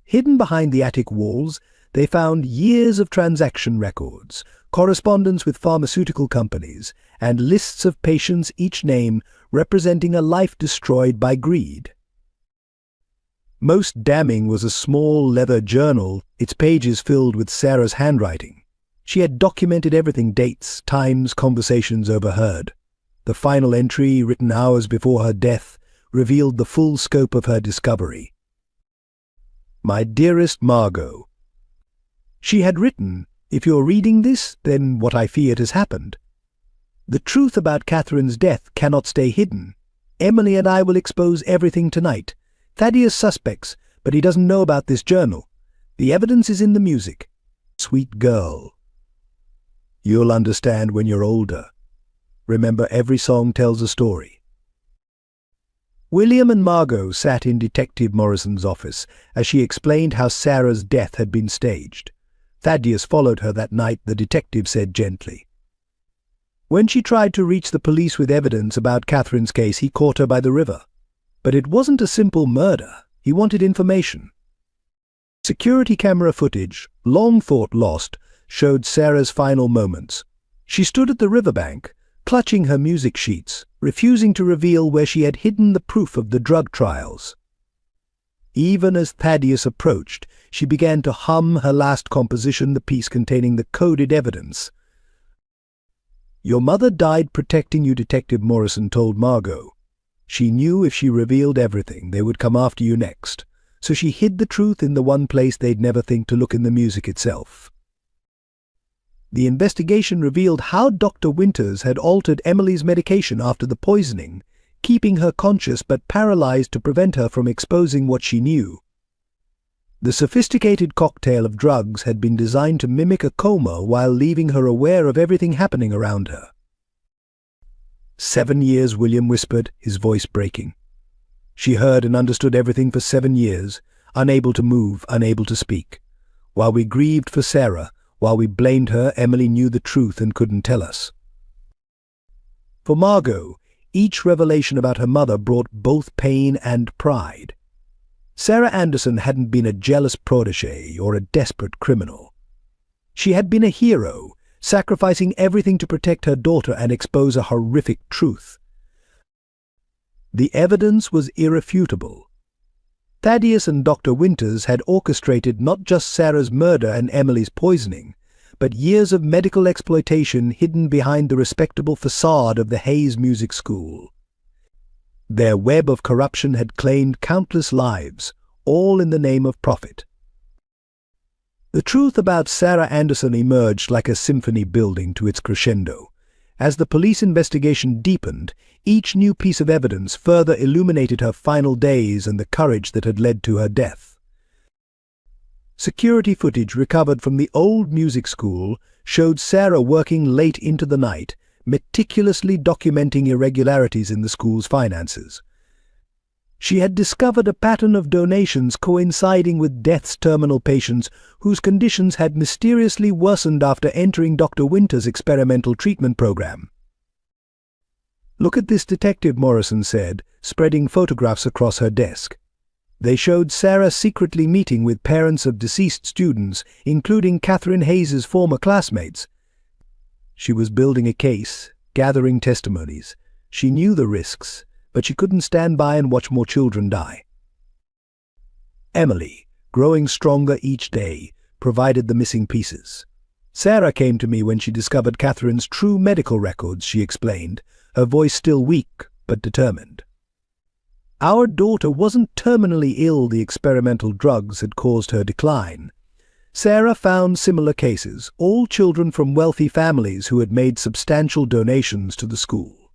[SPEAKER 1] Hidden behind the attic walls, they found years of transaction records, correspondence with pharmaceutical companies, and lists of patients, each name representing a life destroyed by greed. Most damning was a small leather journal, its pages filled with Sarah's handwriting. She had documented everything: dates, times, conversations overheard. The final entry, written hours before her death, revealed the full scope of her discovery. "My dearest Margot," she had written, "if you're reading this, then what I feared has happened. The truth about Catherine's death cannot stay hidden. Emily and I will expose everything tonight. Thaddeus suspects, but he doesn't know about this journal. The evidence is in the music. Sweet girl. You'll understand when you're older. Remember, every song tells a story." William and Margot sat in Detective Morrison's office as she explained how Sarah's death had been staged. Thaddeus followed her that night, the detective said gently. When she tried to reach the police with evidence about Catherine's case, he caught her by the river. But it wasn't a simple murder. He wanted information. Security camera footage, long thought lost, showed Sarah's final moments. She stood at the riverbank, clutching her music sheets, refusing to reveal where she had hidden the proof of the drug trials. Even as Thaddeus approached, she began to hum her last composition, the piece containing the coded evidence. "Your mother died protecting you," Detective Morrison told Margot. "She knew if she revealed everything, they would come after you next, so she hid the truth in the one place they'd never think to look: in the music itself." The investigation revealed how Dr. Winters had altered Emily's medication after the poisoning, keeping her conscious but paralyzed to prevent her from exposing what she knew. The sophisticated cocktail of drugs had been designed to mimic a coma while leaving her aware of everything happening around her. 7 years, William whispered, his voice breaking. She heard and understood everything for 7 years, unable to move, unable to speak. While we grieved for Sarah, while we blamed her, Emily knew the truth and couldn't tell us. For Margot, each revelation about her mother brought both pain and pride. Sarah Anderson hadn't been a jealous protégé or a desperate criminal. She had been a hero, sacrificing everything to protect her daughter and expose a horrific truth. The evidence was irrefutable. Thaddeus and Dr. Winters had orchestrated not just Sarah's murder and Emily's poisoning, but years of medical exploitation hidden behind the respectable facade of the Hayes Music School. Their web of corruption had claimed countless lives, all in the name of profit. The truth about Sarah Anderson emerged like a symphony building to its crescendo. As the police investigation deepened, each new piece of evidence further illuminated her final days and the courage that had led to her death. Security footage recovered from the old music school showed Sarah working late into the night, meticulously documenting irregularities in the school's finances. She had discovered a pattern of donations coinciding with death's terminal patients whose conditions had mysteriously worsened after entering Dr. Winters' experimental treatment program. "Look at this," Detective Morrison said, spreading photographs across her desk. They showed Sarah secretly meeting with parents of deceased students, including Catherine Hayes' former classmates. She was building a case, gathering testimonies. She knew the risks, but she couldn't stand by and watch more children die. Emily, growing stronger each day, provided the missing pieces. Sarah came to me when she discovered Catherine's true medical records, she explained, her voice still weak but determined. Our daughter wasn't terminally ill. The experimental drugs had caused her decline. Sarah found similar cases, all children from wealthy families who had made substantial donations to the school.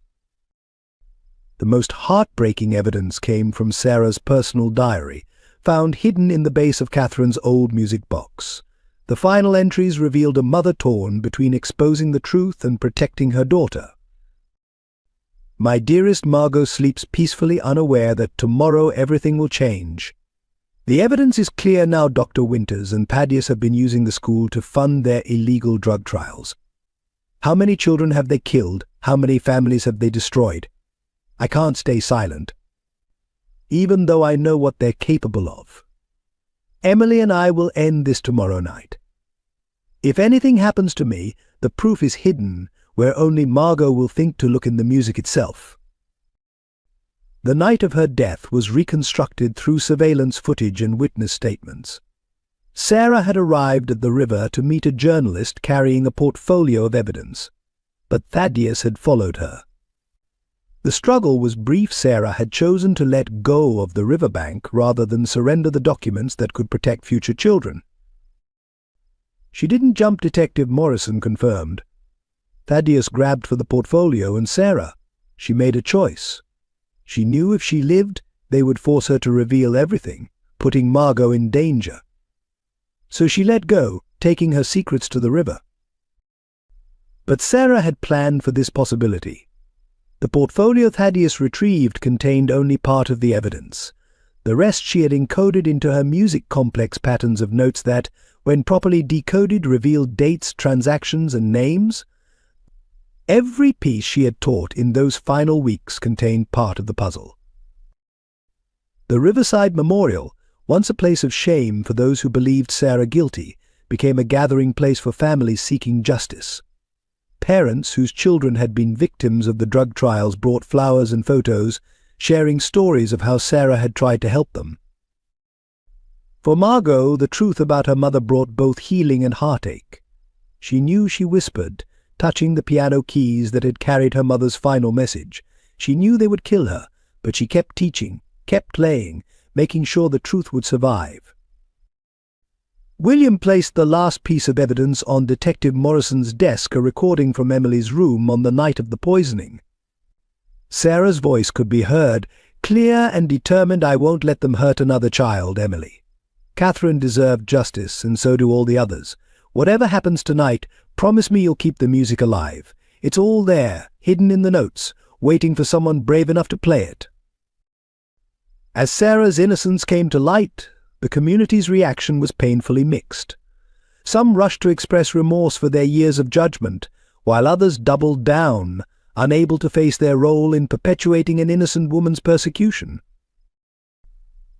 [SPEAKER 1] The most heartbreaking evidence came from Sarah's personal diary, found hidden in the base of Catherine's old music box. The final entries revealed a mother torn between exposing the truth and protecting her daughter. My dearest Margot sleeps peacefully, unaware that tomorrow everything will change. The evidence is clear now. Dr. Winters and Padius have been using the school to fund their illegal drug trials. How many children have they killed? How many families have they destroyed? I can't stay silent, even though I know what they're capable of. Emily and I will end this tomorrow night. If anything happens to me, the proof is hidden where only Margot will think to look in the music itself. The night of her death was reconstructed through surveillance footage and witness statements. Sarah had arrived at the river to meet a journalist carrying a portfolio of evidence, but Thaddeus had followed her. The struggle was brief. Sarah had chosen to let go of the riverbank rather than surrender the documents that could protect future children. She didn't jump, Detective Morrison confirmed. Thaddeus grabbed for the portfolio, and Sarah, she made a choice. She knew if she lived, they would force her to reveal everything, putting Margot in danger. So she let go, taking her secrets to the river. But Sarah had planned for this possibility. The portfolio Thaddeus retrieved contained only part of the evidence. The rest she had encoded into her music complex patterns of notes that, when properly decoded, revealed dates, transactions, and names. Every piece she had taught in those final weeks contained part of the puzzle. The Riverside Memorial, once a place of shame for those who believed Sarah guilty, became a gathering place for families seeking justice. Parents whose children had been victims of the drug trials brought flowers and photos, sharing stories of how Sarah had tried to help them. For Margot, the truth about her mother brought both healing and heartache. She knew, she whispered, touching the piano keys that had carried her mother's final message. She knew they would kill her, but she kept teaching, kept playing, making sure the truth would survive. William placed the last piece of evidence on Detective Morrison's desk, a recording from Emily's room on the night of the poisoning. Sarah's voice could be heard, clear and determined. I won't let them hurt another child, Emily. Catherine deserved justice, and so do all the others. Whatever happens tonight, promise me you'll keep the music alive. It's all there, hidden in the notes, waiting for someone brave enough to play it. As Sarah's innocence came to light, the community's reaction was painfully mixed. Some rushed to express remorse for their years of judgment, while others doubled down, unable to face their role in perpetuating an innocent woman's persecution.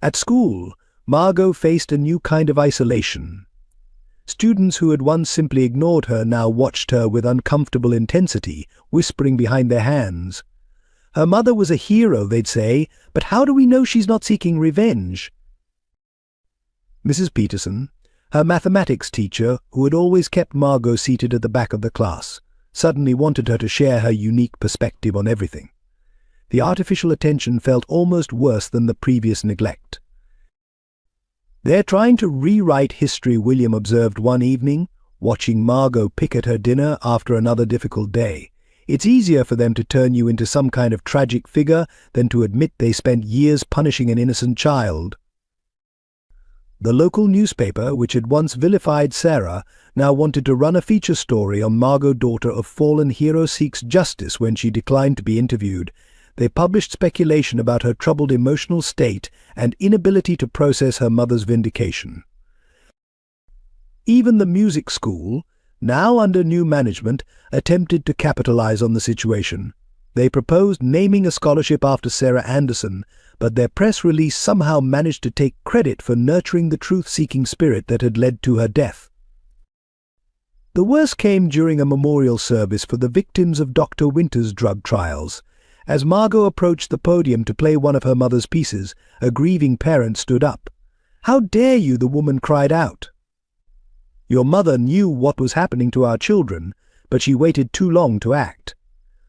[SPEAKER 1] At school, Margot faced a new kind of isolation. Students who had once simply ignored her now watched her with uncomfortable intensity, whispering behind their hands. Her mother was a hero, they'd say, but how do we know she's not seeking revenge? Mrs. Peterson, her mathematics teacher, who had always kept Margot seated at the back of the class, suddenly wanted her to share her unique perspective on everything. The artificial attention felt almost worse than the previous neglect. They're trying to rewrite history, William observed one evening, watching Margot pick at her dinner after another difficult day. It's easier for them to turn you into some kind of tragic figure than to admit they spent years punishing an innocent child. The local newspaper, which had once vilified Sarah, now wanted to run a feature story on Margot, daughter of fallen hero, seeks justice when she declined to be interviewed. They published speculation about her troubled emotional state and inability to process her mother's vindication. Even the music school, now under new management, attempted to capitalize on the situation. They proposed naming a scholarship after Sarah Anderson, but their press release somehow managed to take credit for nurturing the truth-seeking spirit that had led to her death. The worst came during a memorial service for the victims of Dr. Winter's drug trials. As Margot approached the podium to play one of her mother's pieces, a grieving parent stood up. "How dare you?" the woman cried out. "Your mother knew what was happening to our children, but she waited too long to act.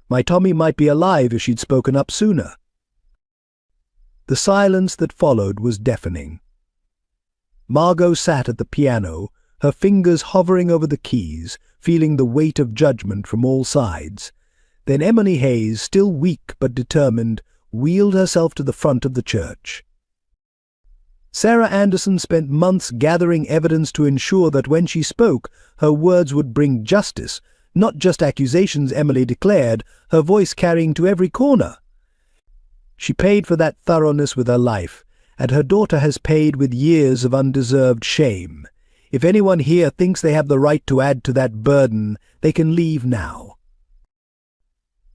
[SPEAKER 1] My Tommy might be alive if she'd spoken up sooner." The silence that followed was deafening. Margot sat at the piano, her fingers hovering over the keys, feeling the weight of judgment from all sides. Then Emily Hayes, still weak but determined, wheeled herself to the front of the church. Sarah Anderson spent months gathering evidence to ensure that when she spoke, her words would bring justice, not just accusations, Emily declared, her voice carrying to every corner. She paid for that thoroughness with her life, and her daughter has paid with years of undeserved shame. If anyone here thinks they have the right to add to that burden, they can leave now.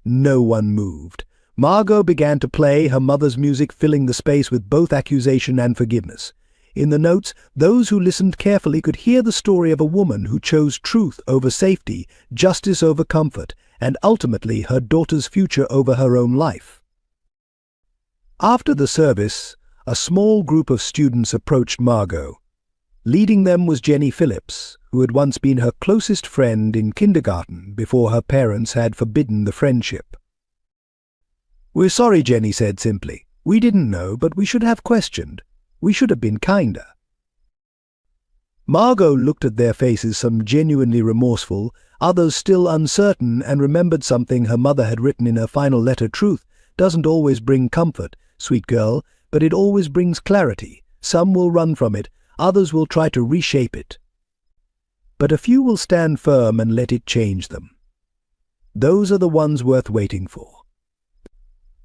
[SPEAKER 1] No one moved. Margot began to play, her mother's music filling the space with both accusation and forgiveness. In the notes, those who listened carefully could hear the story of a woman who chose truth over safety, justice over comfort, and ultimately her daughter's future over her own life. After the service, a small group of students approached Margot. Leading them was Jenny Phillips, who had once been her closest friend in kindergarten before her parents had forbidden the friendship. "We're sorry," Jenny said simply. "We didn't know, but we should have questioned. We should have been kinder." Margot looked at their faces, some genuinely remorseful, others still uncertain, and remembered something her mother had written in her final letter. "Truth doesn't always bring comfort, sweet girl, but it always brings clarity. Some will run from it, others will try to reshape it. But a few will stand firm and let it change them. Those are the ones worth waiting for."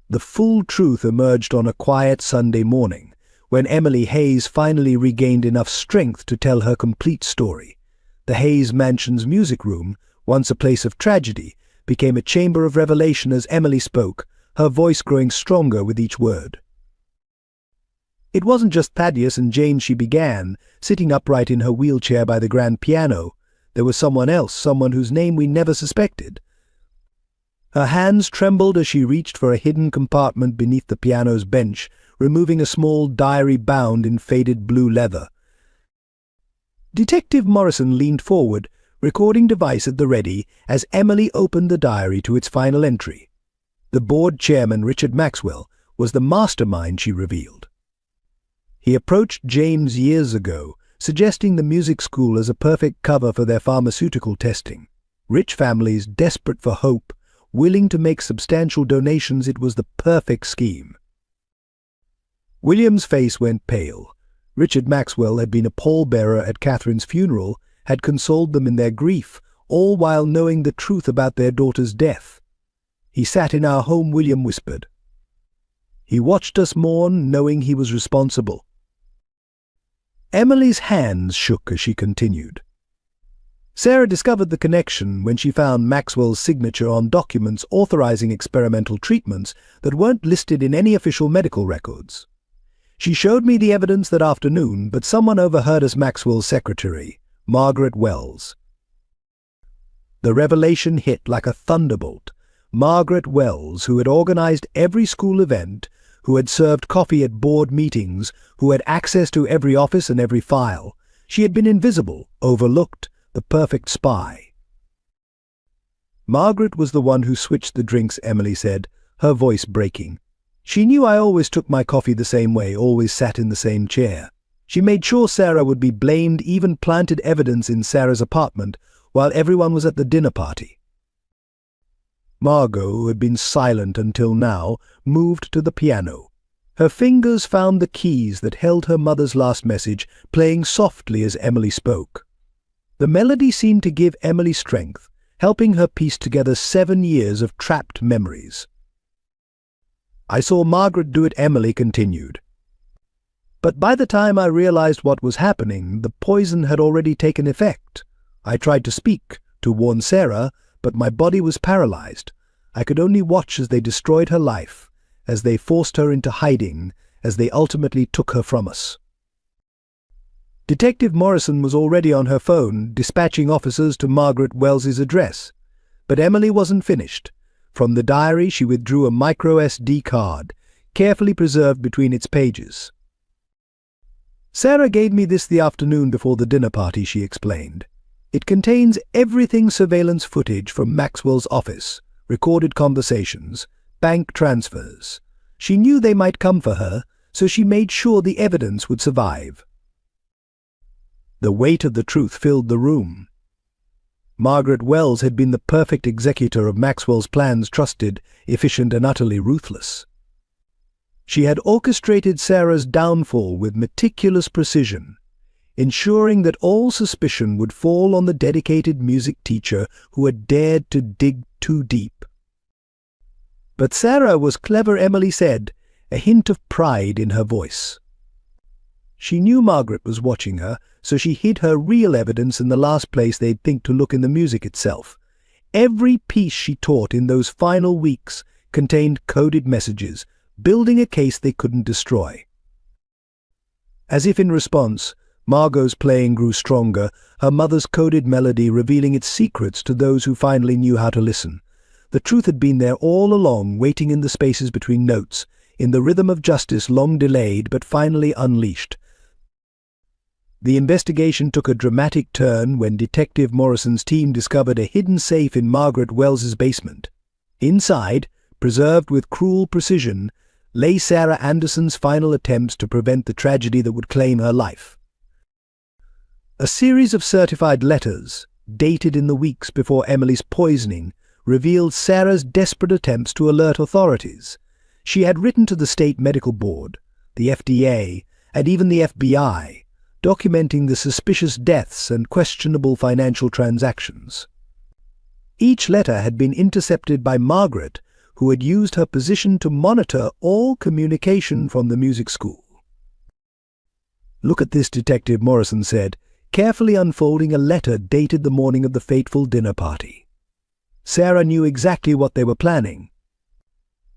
[SPEAKER 1] The full truth emerged on a quiet Sunday morning, when Emily Hayes finally regained enough strength to tell her complete story. The Hayes Mansion's music room, once a place of tragedy, became a chamber of revelation as Emily spoke, her voice growing stronger with each word. "It wasn't just Thaddeus and Jane," she began, sitting upright in her wheelchair by the grand piano. "There was someone else, someone whose name we never suspected." Her hands trembled as she reached for a hidden compartment beneath the piano's bench, removing a small diary bound in faded blue leather. Detective Morrison leaned forward, recording device at the ready, as Emily opened the diary to its final entry. The board chairman, Richard Maxwell, was the mastermind, she revealed. He approached James years ago, suggesting the music school as a perfect cover for their pharmaceutical testing. Rich families, desperate for hope, willing to make substantial donations, it was the perfect scheme. William's face went pale. Richard Maxwell had been a pallbearer at Catherine's funeral, had consoled them in their grief, all while knowing the truth about their daughter's death. "He sat in our home," William whispered. "He watched us mourn, knowing he was responsible." Emily's hands shook as she continued. Sarah discovered the connection when she found Maxwell's signature on documents authorizing experimental treatments that weren't listed in any official medical records. "She showed me the evidence that afternoon, but someone overheard as Maxwell's secretary, Margaret Wells." The revelation hit like a thunderbolt. Margaret Wells, who had organized every school event, who had served coffee at board meetings, who had access to every office and every file. She had been invisible, overlooked, the perfect spy. "Margaret was the one who switched the drinks," Emily said, her voice breaking. "She knew I always took my coffee the same way, always sat in the same chair. She made sure Sarah would be blamed, even planted evidence in Sarah's apartment while everyone was at the dinner party." Margot, who had been silent until now, moved to the piano. Her fingers found the keys that held her mother's last message, playing softly as Emily spoke. The melody seemed to give Emily strength, helping her piece together 7 years of trapped memories. "I saw Margaret do it," Emily continued. "But by the time I realized what was happening, the poison had already taken effect. I tried to speak, to warn Sarah, but my body was paralyzed. I could only watch as they destroyed her life, as they forced her into hiding, as they ultimately took her from us." Detective Morrison was already on her phone, dispatching officers to Margaret Wells's address. But Emily wasn't finished. From the diary she withdrew a micro SD card, carefully preserved between its pages. "Sarah gave me this the afternoon before the dinner party," she explained. "It contains everything surveillance footage from Maxwell's office, recorded conversations, bank transfers. She knew they might come for her, so she made sure the evidence would survive." The weight of the truth filled the room. Margaret Wells had been the perfect executor of Maxwell's plans, trusted, efficient, and utterly ruthless. She had orchestrated Sarah's downfall with meticulous precision, ensuring that all suspicion would fall on the dedicated music teacher who had dared to dig too deep. But Sarah was clever, Emily said, a hint of pride in her voice. She knew Margaret was watching her, so she hid her real evidence in the last place they'd think to look, in the music itself. Every piece she taught in those final weeks contained coded messages, building a case they couldn't destroy. As if in response, Margot's playing grew stronger, her mother's coded melody revealing its secrets to those who finally knew how to listen. The truth had been there all along, waiting in the spaces between notes, in the rhythm of justice long delayed but finally unleashed. The investigation took a dramatic turn when Detective Morrison's team discovered a hidden safe in Margaret Wells's basement. Inside, preserved with cruel precision, lay Sarah Anderson's final attempts to prevent the tragedy that would claim her life. A series of certified letters, dated in the weeks before Emily's poisoning, revealed Sarah's desperate attempts to alert authorities. She had written to the State Medical Board, the FDA, and even the FBI, documenting the suspicious deaths and questionable financial transactions. Each letter had been intercepted by Margaret, who had used her position to monitor all communication from the music school. "Look at this," Detective Morrison said, carefully unfolding a letter dated the morning of the fateful dinner party. Sarah knew exactly what they were planning.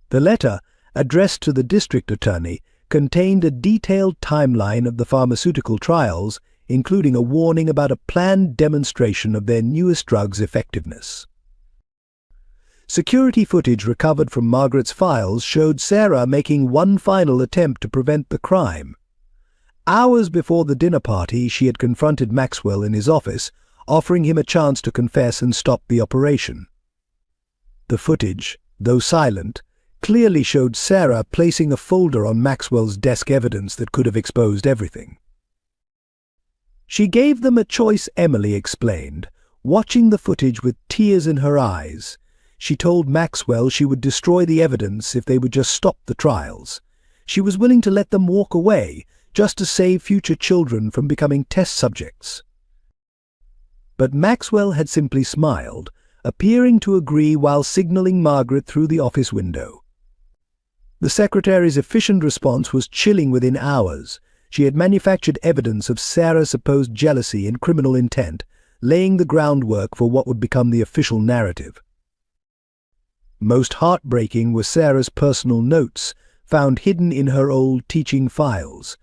[SPEAKER 1] The letter, addressed to the district attorney, contained a detailed timeline of the pharmaceutical trials, including a warning about a planned demonstration of their newest drug's effectiveness. Security footage recovered from Margaret's files showed Sarah making one final attempt to prevent the crime. Hours before the dinner party, she had confronted Maxwell in his office, offering him a chance to confess and stop the operation. The footage, though silent, clearly showed Sarah placing a folder on Maxwell's desk, evidence that could have exposed everything. "She gave them a choice," Emily explained, watching the footage with tears in her eyes. She told Maxwell she would destroy the evidence if they would just stop the trials. She was willing to let them walk away, just to save future children from becoming test subjects. But Maxwell had simply smiled, appearing to agree while signaling Margaret through the office window. The secretary's efficient response was chilling within hours. She had manufactured evidence of Sarah's supposed jealousy and criminal intent, laying the groundwork for what would become the official narrative. Most heartbreaking were Sarah's personal notes, found hidden in her old teaching files.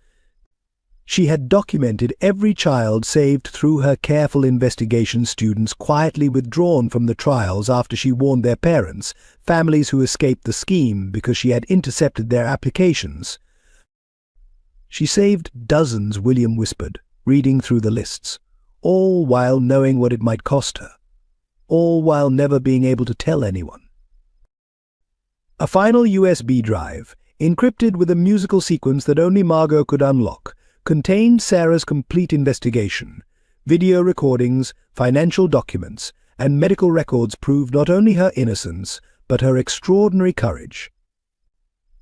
[SPEAKER 1] She had documented every child saved through her careful investigation, students quietly withdrawn from the trials after she warned their parents, families who escaped the scheme because she had intercepted their applications. "She saved dozens," William whispered, reading through the lists, all while knowing what it might cost her, all while never being able to tell anyone. A final USB drive, encrypted with a musical sequence that only Margot could unlock, contained Sarah's complete investigation. Video recordings, financial documents, and medical records proved not only her innocence, but her extraordinary courage.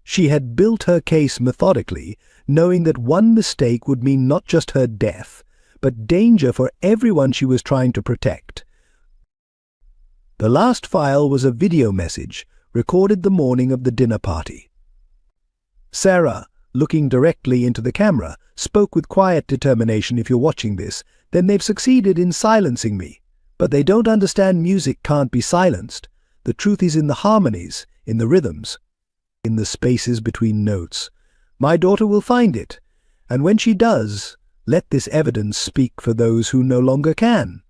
[SPEAKER 1] She had built her case methodically, knowing that one mistake would mean not just her death, but danger for everyone she was trying to protect. The last file was a video message, recorded the morning of the dinner party. Sarah, looking directly into the camera, spoke with quiet determination. "If you're watching this, then they've succeeded in silencing me. But they don't understand music can't be silenced. The truth is in the harmonies, in the rhythms, in the spaces between notes. My daughter will find it, and when she does, Let this evidence speak for those who no longer can.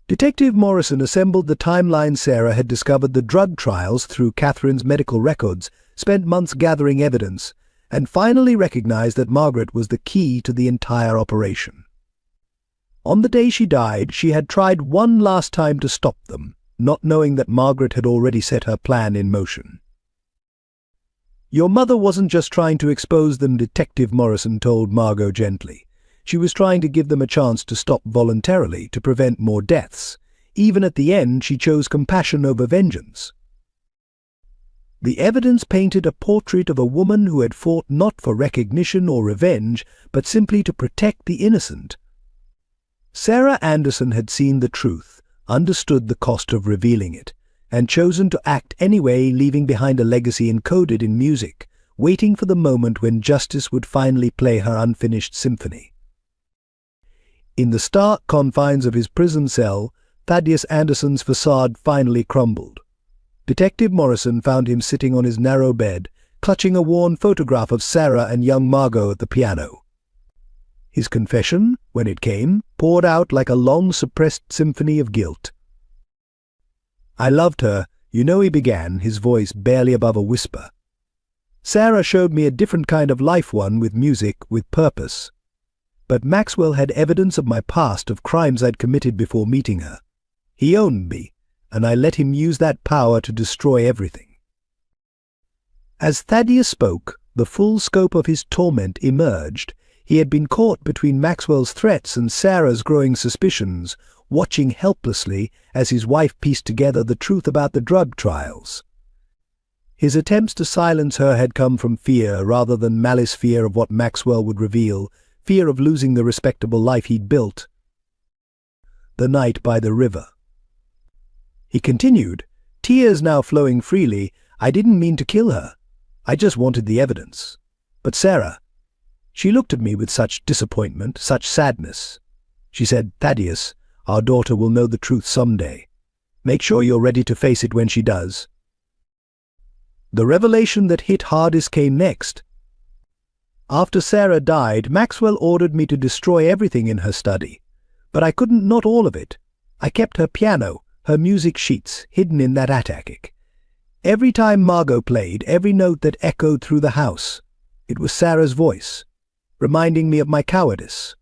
[SPEAKER 1] Detective Morrison assembled the timeline. Sarah had discovered the drug trials through Catherine's medical records, spent months gathering evidence, and finally recognized that Margaret was the key to the entire operation. On the day she died, she had tried one last time to stop them, not knowing that Margaret had already set her plan in motion. "Your mother wasn't just trying to expose them," Detective Morrison told Margot gently. "She was trying to give them a chance to stop voluntarily, to prevent more deaths. Even at the end, she chose compassion over vengeance." The evidence painted a portrait of a woman who had fought not for recognition or revenge, but simply to protect the innocent. Sarah Anderson had seen the truth, understood the cost of revealing it, and chosen to act anyway, leaving behind a legacy encoded in music, waiting for the moment when justice would finally play her unfinished symphony. In the stark confines of his prison cell, Thaddeus Anderson's facade finally crumbled. Detective Morrison found him sitting on his narrow bed, clutching a worn photograph of Sarah and young Margot at the piano. His confession, when it came, poured out like a long-suppressed symphony of guilt. "I loved her, you know," he began, his voice barely above a whisper. "Sarah showed me a different kind of life, one with music, with purpose. But Maxwell had evidence of my past, of crimes I'd committed before meeting her. He owned me, and I let him use that power to destroy everything." As Thaddeus spoke, the full scope of his torment emerged. He had been caught between Maxwell's threats and Sarah's growing suspicions, watching helplessly as his wife pieced together the truth about the drug trials. His attempts to silence her had come from fear rather than malice, fear of what Maxwell would reveal, fear of losing the respectable life he'd built. The night by the river. He continued, tears now flowing freely. "I didn't mean to kill her. I just wanted the evidence. But Sarah, she looked at me with such disappointment, such sadness. She said, 'Thaddeus, our daughter will know the truth someday. Make sure you're ready to face it when she does.' The revelation that hit hardest came next. After Sarah died, Maxwell ordered me to destroy everything in her study. But I couldn't, not all of it. I kept her piano, her music sheets, hidden in that attic. Every time Margot played, every note that echoed through the house, it was Sarah's voice, reminding me of my cowardice."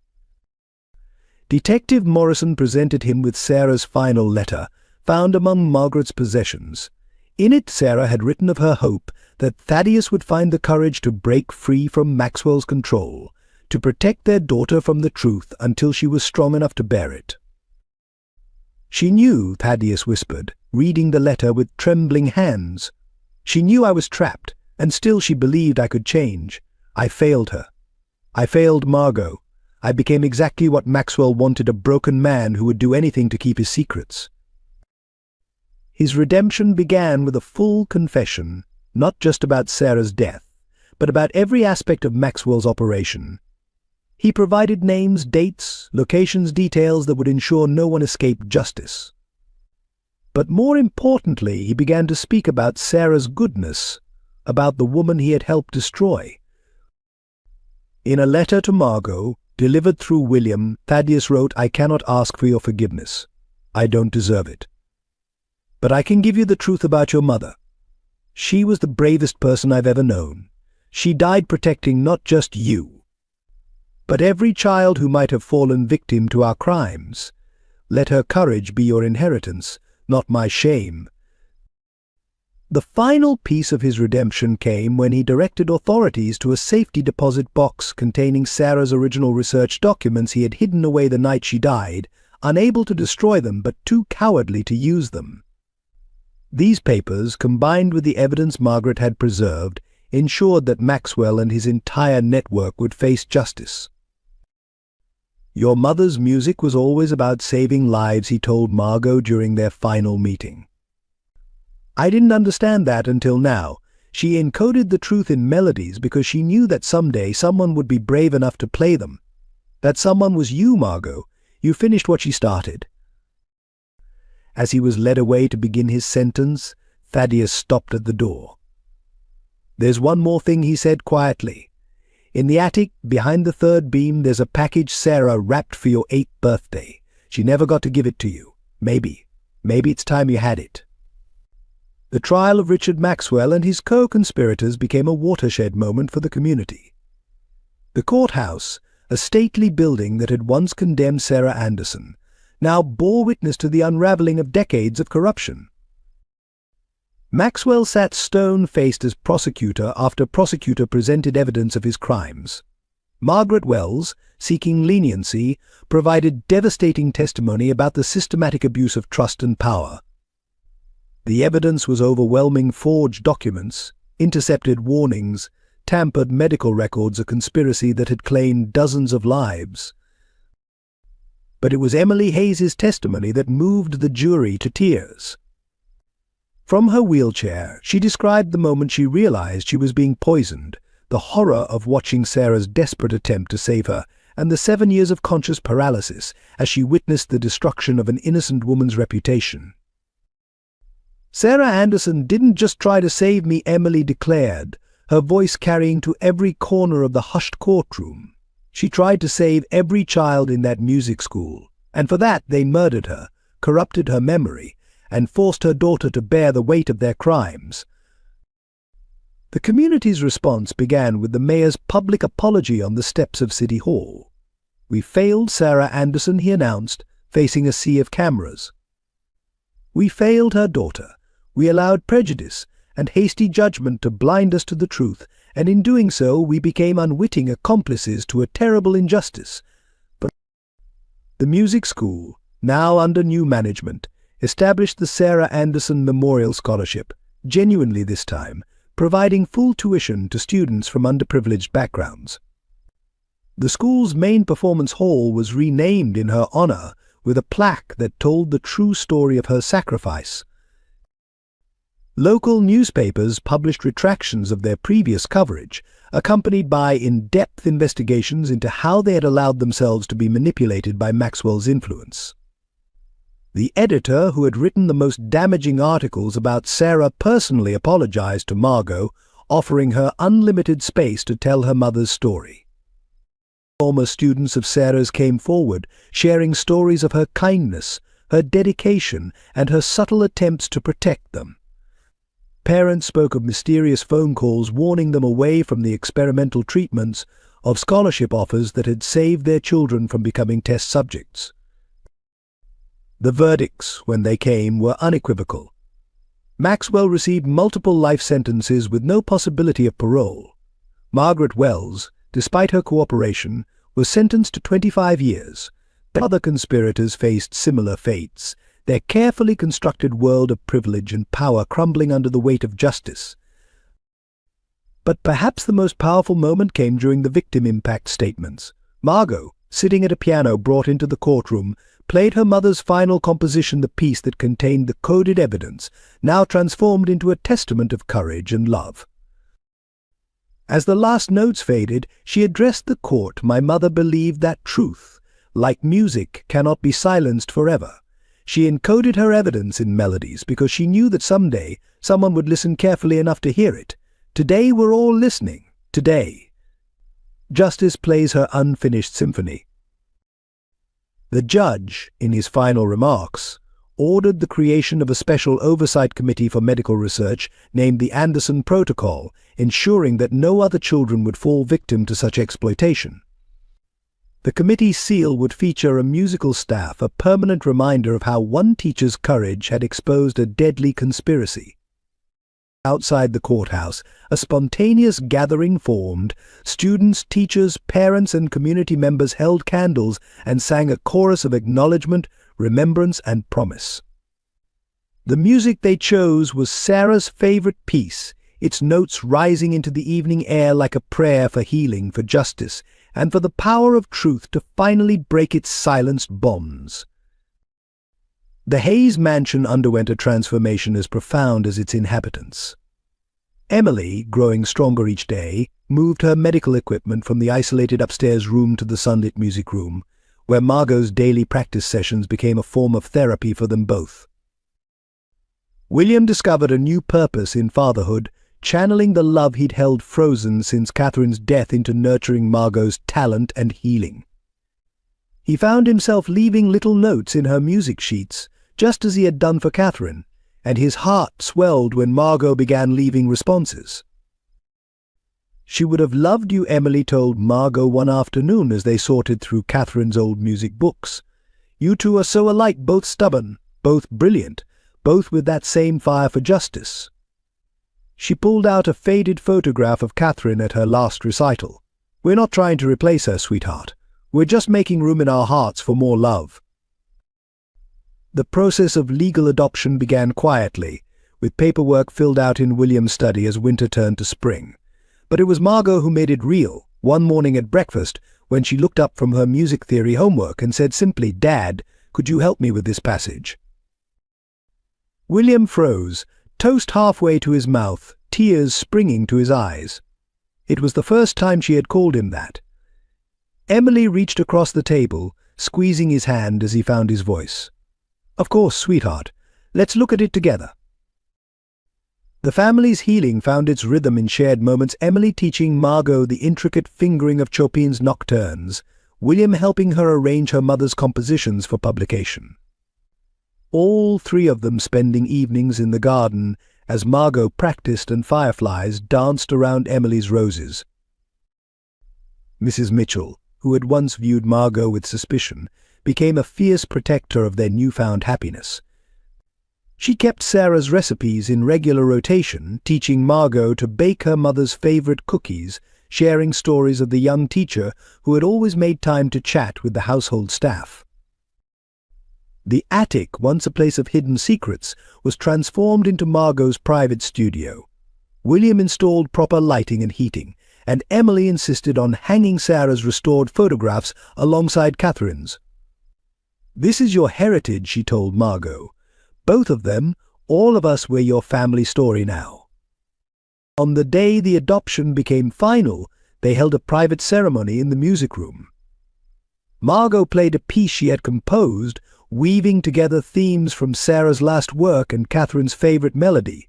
[SPEAKER 1] Detective Morrison presented him with Sarah's final letter, found among Margaret's possessions. In it, Sarah had written of her hope that Thaddeus would find the courage to break free from Maxwell's control, to protect their daughter from the truth until she was strong enough to bear it. "She knew," Thaddeus whispered, reading the letter with trembling hands. "She knew I was trapped, and still she believed I could change. I failed her. I failed Margot. I became exactly what Maxwell wanted, a broken man who would do anything to keep his secrets." His redemption began with a full confession, not just about Sarah's death, but about every aspect of Maxwell's operation. He provided names, dates, locations, details that would ensure no one escaped justice. But more importantly, he began to speak about Sarah's goodness, about the woman he had helped destroy. In a letter to Margot, delivered through William, Thaddeus wrote, "I cannot ask for your forgiveness. I don't deserve it. But I can give you the truth about your mother. She was the bravest person I've ever known. She died protecting not just you, but every child who might have fallen victim to our crimes. Let her courage be your inheritance, not my shame." The final piece of his redemption came when he directed authorities to a safety deposit box containing Sarah's original research documents he had hidden away the night she died, unable to destroy them but too cowardly to use them. These papers, combined with the evidence Margaret had preserved, ensured that Maxwell and his entire network would face justice. "Your mother's music was always about saving lives," he told Margot during their final meeting. "I didn't understand that until now. She encoded the truth in melodies because she knew that someday someone would be brave enough to play them. That someone was you, Margot. You finished what she started." As he was led away to begin his sentence, Thaddeus stopped at the door. "There's one more thing," he said quietly. In the attic, behind the third beam, there's a package Sarah wrapped for your 8th birthday. She never got to give it to you. Maybe it's time you had it." The trial of Richard Maxwell and his co-conspirators became a watershed moment for the community. The courthouse, a stately building that had once condemned Sarah Anderson, now bore witness to the unraveling of decades of corruption. Maxwell sat stone-faced as prosecutor after prosecutor presented evidence of his crimes. Margaret Wells, seeking leniency, provided devastating testimony about the systematic abuse of trust and power. The evidence was overwhelming: forged documents, intercepted warnings, tampered medical records, a conspiracy that had claimed dozens of lives. But it was Emily Hayes's testimony that moved the jury to tears. From her wheelchair, she described the moment she realized she was being poisoned, the horror of watching Sarah's desperate attempt to save her, and the 7 years of conscious paralysis as she witnessed the destruction of an innocent woman's reputation. "Sarah Anderson didn't just try to save me," Emily declared, her voice carrying to every corner of the hushed courtroom. "She tried to save every child in that music school, and for that they murdered her, corrupted her memory, and forced her daughter to bear the weight of their crimes." The community's response began with the mayor's public apology on the steps of City Hall. "We failed Sarah Anderson," he announced, facing a sea of cameras. "We failed her daughter. We allowed prejudice and hasty judgment to blind us to the truth, and in doing so we became unwitting accomplices to a terrible injustice." But the music school, now under new management, established the Sarah Anderson Memorial Scholarship, genuinely this time, providing full tuition to students from underprivileged backgrounds. The school's main performance hall was renamed in her honor with a plaque that told the true story of her sacrifice. Local newspapers published retractions of their previous coverage, accompanied by in-depth investigations into how they had allowed themselves to be manipulated by Maxwell's influence. The editor who had written the most damaging articles about Sarah personally apologized to Margot, offering her unlimited space to tell her mother's story. Former students of Sarah's came forward, sharing stories of her kindness, her dedication, and her subtle attempts to protect them. Parents spoke of mysterious phone calls warning them away from the experimental treatments, of scholarship offers that had saved their children from becoming test subjects. The verdicts, when they came, were unequivocal. Maxwell received multiple life sentences with no possibility of parole. Margaret Wells, despite her cooperation, was sentenced to 25 years. Other conspirators faced similar fates, their carefully constructed world of privilege and power crumbling under the weight of justice. But perhaps the most powerful moment came during the victim impact statements. Margot, sitting at a piano brought into the courtroom, played her mother's final composition, the piece that contained the coded evidence, now transformed into a testament of courage and love. As the last notes faded, she addressed the court. "My mother believed that truth, like music, cannot be silenced forever. She encoded her evidence in melodies because she knew that someday someone would listen carefully enough to hear it. Today we're all listening. Today." Justice plays her unfinished symphony. The judge, in his final remarks, ordered the creation of a special oversight committee for medical research named the Anderson Protocol, ensuring that no other children would fall victim to such exploitation. The committee's seal would feature a musical staff, a permanent reminder of how one teacher's courage had exposed a deadly conspiracy. Outside the courthouse, a spontaneous gathering formed. Students, teachers, parents, and community members held candles and sang a chorus of acknowledgement, remembrance, and promise. The music they chose was Sarah's favorite piece, its notes rising into the evening air like a prayer for healing, for justice, and for the power of truth to finally break its silenced bonds. The Hayes mansion underwent a transformation as profound as its inhabitants. Emily, growing stronger each day, moved her medical equipment from the isolated upstairs room to the sunlit music room, where Margot's daily practice sessions became a form of therapy for them both. William discovered a new purpose in fatherhood, channeling the love he'd held frozen since Catherine's death into nurturing Margot's talent and healing. He found himself leaving little notes in her music sheets, just as he had done for Catherine, and his heart swelled when Margot began leaving responses. "She would have loved you," Emily told Margot one afternoon as they sorted through Catherine's old music books. "You two are so alike, both stubborn, both brilliant, both with that same fire for justice." She pulled out a faded photograph of Catherine at her last recital. "We're not trying to replace her, sweetheart. We're just making room in our hearts for more love." The process of legal adoption began quietly, with paperwork filled out in William's study as winter turned to spring. But it was Margot who made it real, one morning at breakfast, when she looked up from her music theory homework and said simply, "Dad, could you help me with this passage?" William froze, toast halfway to his mouth, tears springing to his eyes. It was the first time she had called him that. Emily reached across the table, squeezing his hand as he found his voice. "Of course, sweetheart. Let's look at it together." The family's healing found its rhythm in shared moments, Emily teaching Margot the intricate fingering of Chopin's nocturnes, William helping her arrange her mother's compositions for publication. All three of them spending evenings in the garden as Margot practiced and fireflies danced around Emily's roses. Mrs. Mitchell, who had once viewed Margot with suspicion, became a fierce protector of their newfound happiness. She kept Sarah's recipes in regular rotation, teaching Margot to bake her mother's favorite cookies, sharing stories of the young teacher who had always made time to chat with the household staff. The attic, once a place of hidden secrets, was transformed into Margot's private studio. William installed proper lighting and heating, and Emily insisted on hanging Sarah's restored photographs alongside Catherine's. "This is your heritage," she told Margot. "Both of them, all of us, we're your family story now." On the day the adoption became final, they held a private ceremony in the music room. Margot played a piece she had composed, weaving together themes from Sarah's last work and Catherine's favorite melody.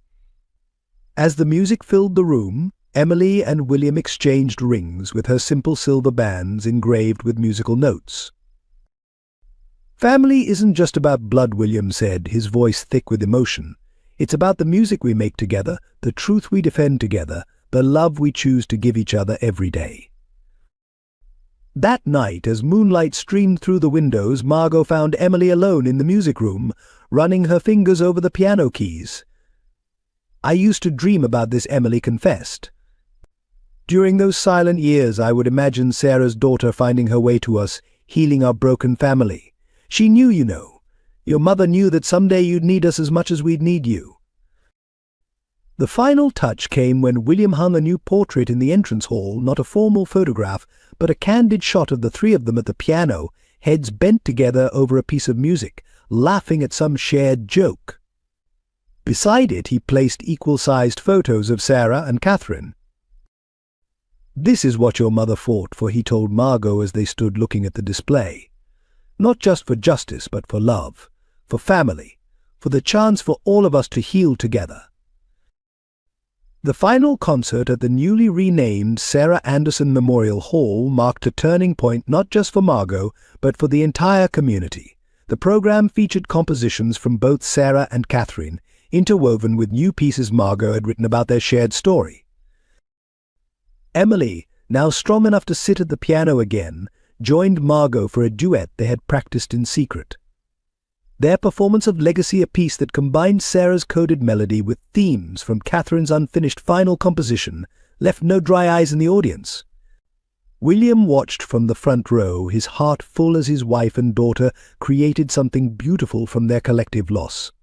[SPEAKER 1] As the music filled the room, Emily and William exchanged rings with her simple silver bands engraved with musical notes. "Family isn't just about blood," William said, his voice thick with emotion. "It's about the music we make together, the truth we defend together, the love we choose to give each other every day." That night, as moonlight streamed through the windows, Margot found Emily alone in the music room, running her fingers over the piano keys. "I used to dream about this," Emily confessed. "During those silent years, I would imagine Sarah's daughter finding her way to us, healing our broken family. She knew, you know. Your mother knew that someday you'd need us as much as we'd need you." The final touch came when William hung a new portrait in the entrance hall, not a formal photograph, but a candid shot of the three of them at the piano, heads bent together over a piece of music, laughing at some shared joke. Beside it, he placed equal-sized photos of Sarah and Catherine. "This is what your mother fought for," he told Margot as they stood looking at the display. "Not just for justice, but for love, for family, for the chance for all of us to heal together." The final concert at the newly renamed Sarah Anderson Memorial Hall marked a turning point not just for Margot, but for the entire community. The program featured compositions from both Sarah and Catherine, interwoven with new pieces Margot had written about their shared story. Emily, now strong enough to sit at the piano again, joined Margot for a duet they had practiced in secret. Their performance of Legacy, a piece that combined Sarah's coded melody with themes from Catherine's unfinished final composition, left no dry eyes in the audience. William watched from the front row, his heart full as his wife and daughter created something beautiful from their collective loss.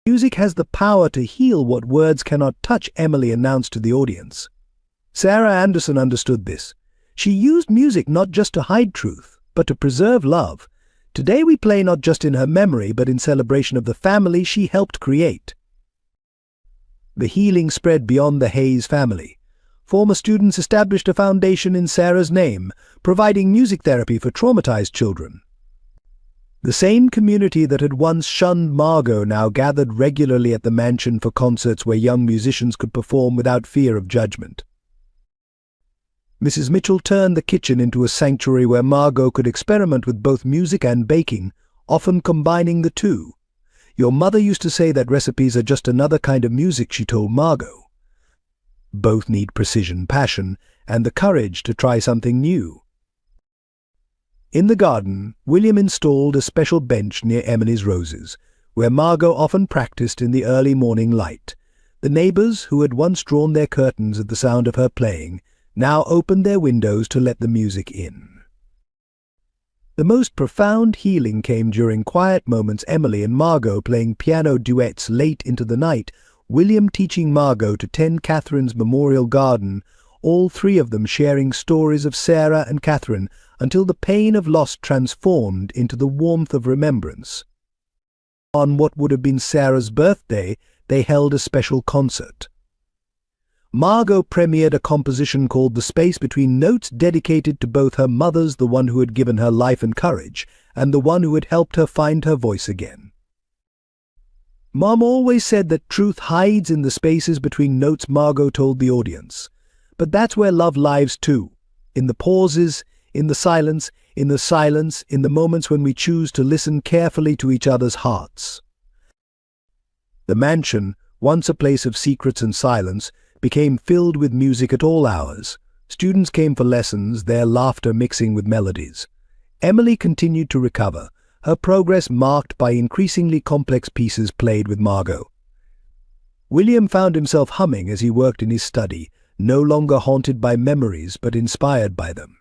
[SPEAKER 1] "Music has the power to heal what words cannot touch," Emily announced to the audience. Sarah Anderson understood this. She used music not just to hide truth, but to preserve love. Today we play not just in her memory, but in celebration of the family she helped create. The healing spread beyond the Hayes family. Former students established a foundation in Sarah's name, providing music therapy for traumatized children. The same community that had once shunned Margot now gathered regularly at the mansion for concerts where young musicians could perform without fear of judgment. Mrs. Mitchell turned the kitchen into a sanctuary where Margot could experiment with both music and baking, often combining the two. "Your mother used to say that recipes are just another kind of music," she told Margot. Both need precision, passion, and the courage to try something new. In the garden, William installed a special bench near Emily's roses, where Margot often practiced in the early morning light. The neighbors, who had once drawn their curtains at the sound of her playing, now opened their windows to let the music in. The most profound healing came during quiet moments, Emily and Margot playing piano duets late into the night, William teaching Margot to tend Catherine's memorial garden, all three of them sharing stories of Sarah and Catherine until the pain of loss transformed into the warmth of remembrance. On what would have been Sarah's birthday, they held a special concert. Margot premiered a composition called The Space Between Notes, dedicated to both her mothers, the one who had given her life and courage, and the one who had helped her find her voice again. "Mom always said that truth hides in the spaces between notes," Margot told the audience. "But that's where love lives too, in the pauses, in the silence, in the moments when we choose to listen carefully to each other's hearts." The mansion, once a place of secrets and silence, became filled with music at all hours. Students came for lessons, their laughter mixing with melodies. Emily continued to recover, her progress marked by increasingly complex pieces played with Margot. William found himself humming as he worked in his study, no longer haunted by memories but inspired by them.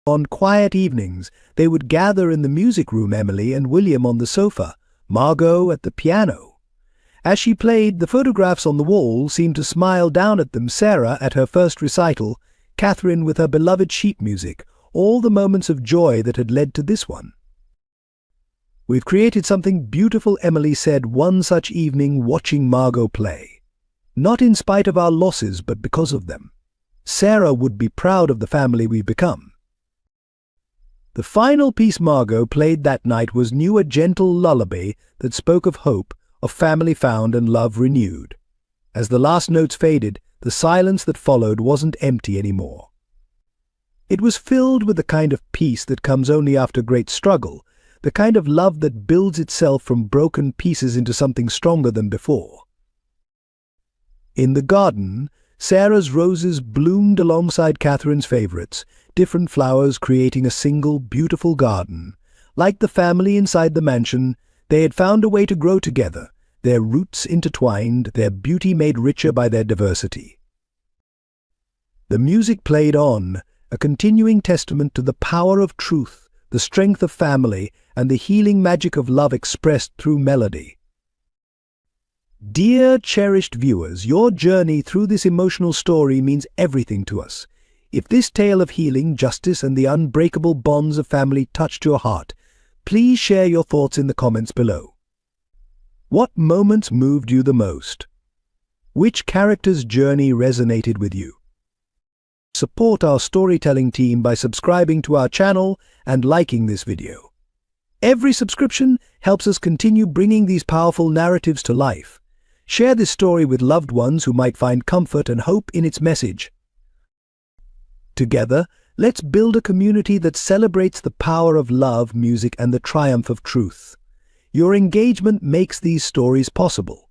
[SPEAKER 1] On quiet evenings, they would gather in the music room, Emily and William on the sofa, Margot at the piano. As she played, the photographs on the wall seemed to smile down at them, Sarah at her first recital, Catherine with her beloved sheet music, all the moments of joy that had led to this one. "We've created something beautiful," Emily said one such evening watching Margot play. "Not in spite of our losses, but because of them. Sarah would be proud of the family we've become." The final piece Margot played that night was new, a gentle lullaby that spoke of hope, of family found and love renewed. As the last notes faded, the silence that followed wasn't empty anymore. It was filled with the kind of peace that comes only after great struggle, the kind of love that builds itself from broken pieces into something stronger than before. In the garden, Sarah's roses bloomed alongside Catherine's favorites, different flowers creating a single beautiful garden. Like the family inside the mansion, they had found a way to grow together, their roots intertwined, their beauty made richer by their diversity. The music played on, a continuing testament to the power of truth, the strength of family, and the healing magic of love expressed through melody. Dear cherished viewers, your journey through this emotional story means everything to us. If this tale of healing, justice, and the unbreakable bonds of family touched your heart, please share your thoughts in the comments below. What moments moved you the most? Which character's journey resonated with you? Support our storytelling team by subscribing to our channel and liking this video. Every subscription helps us continue bringing these powerful narratives to life. Share this story with loved ones who might find comfort and hope in its message. Together, let's build a community that celebrates the power of love, music, and the triumph of truth. Your engagement makes these stories possible.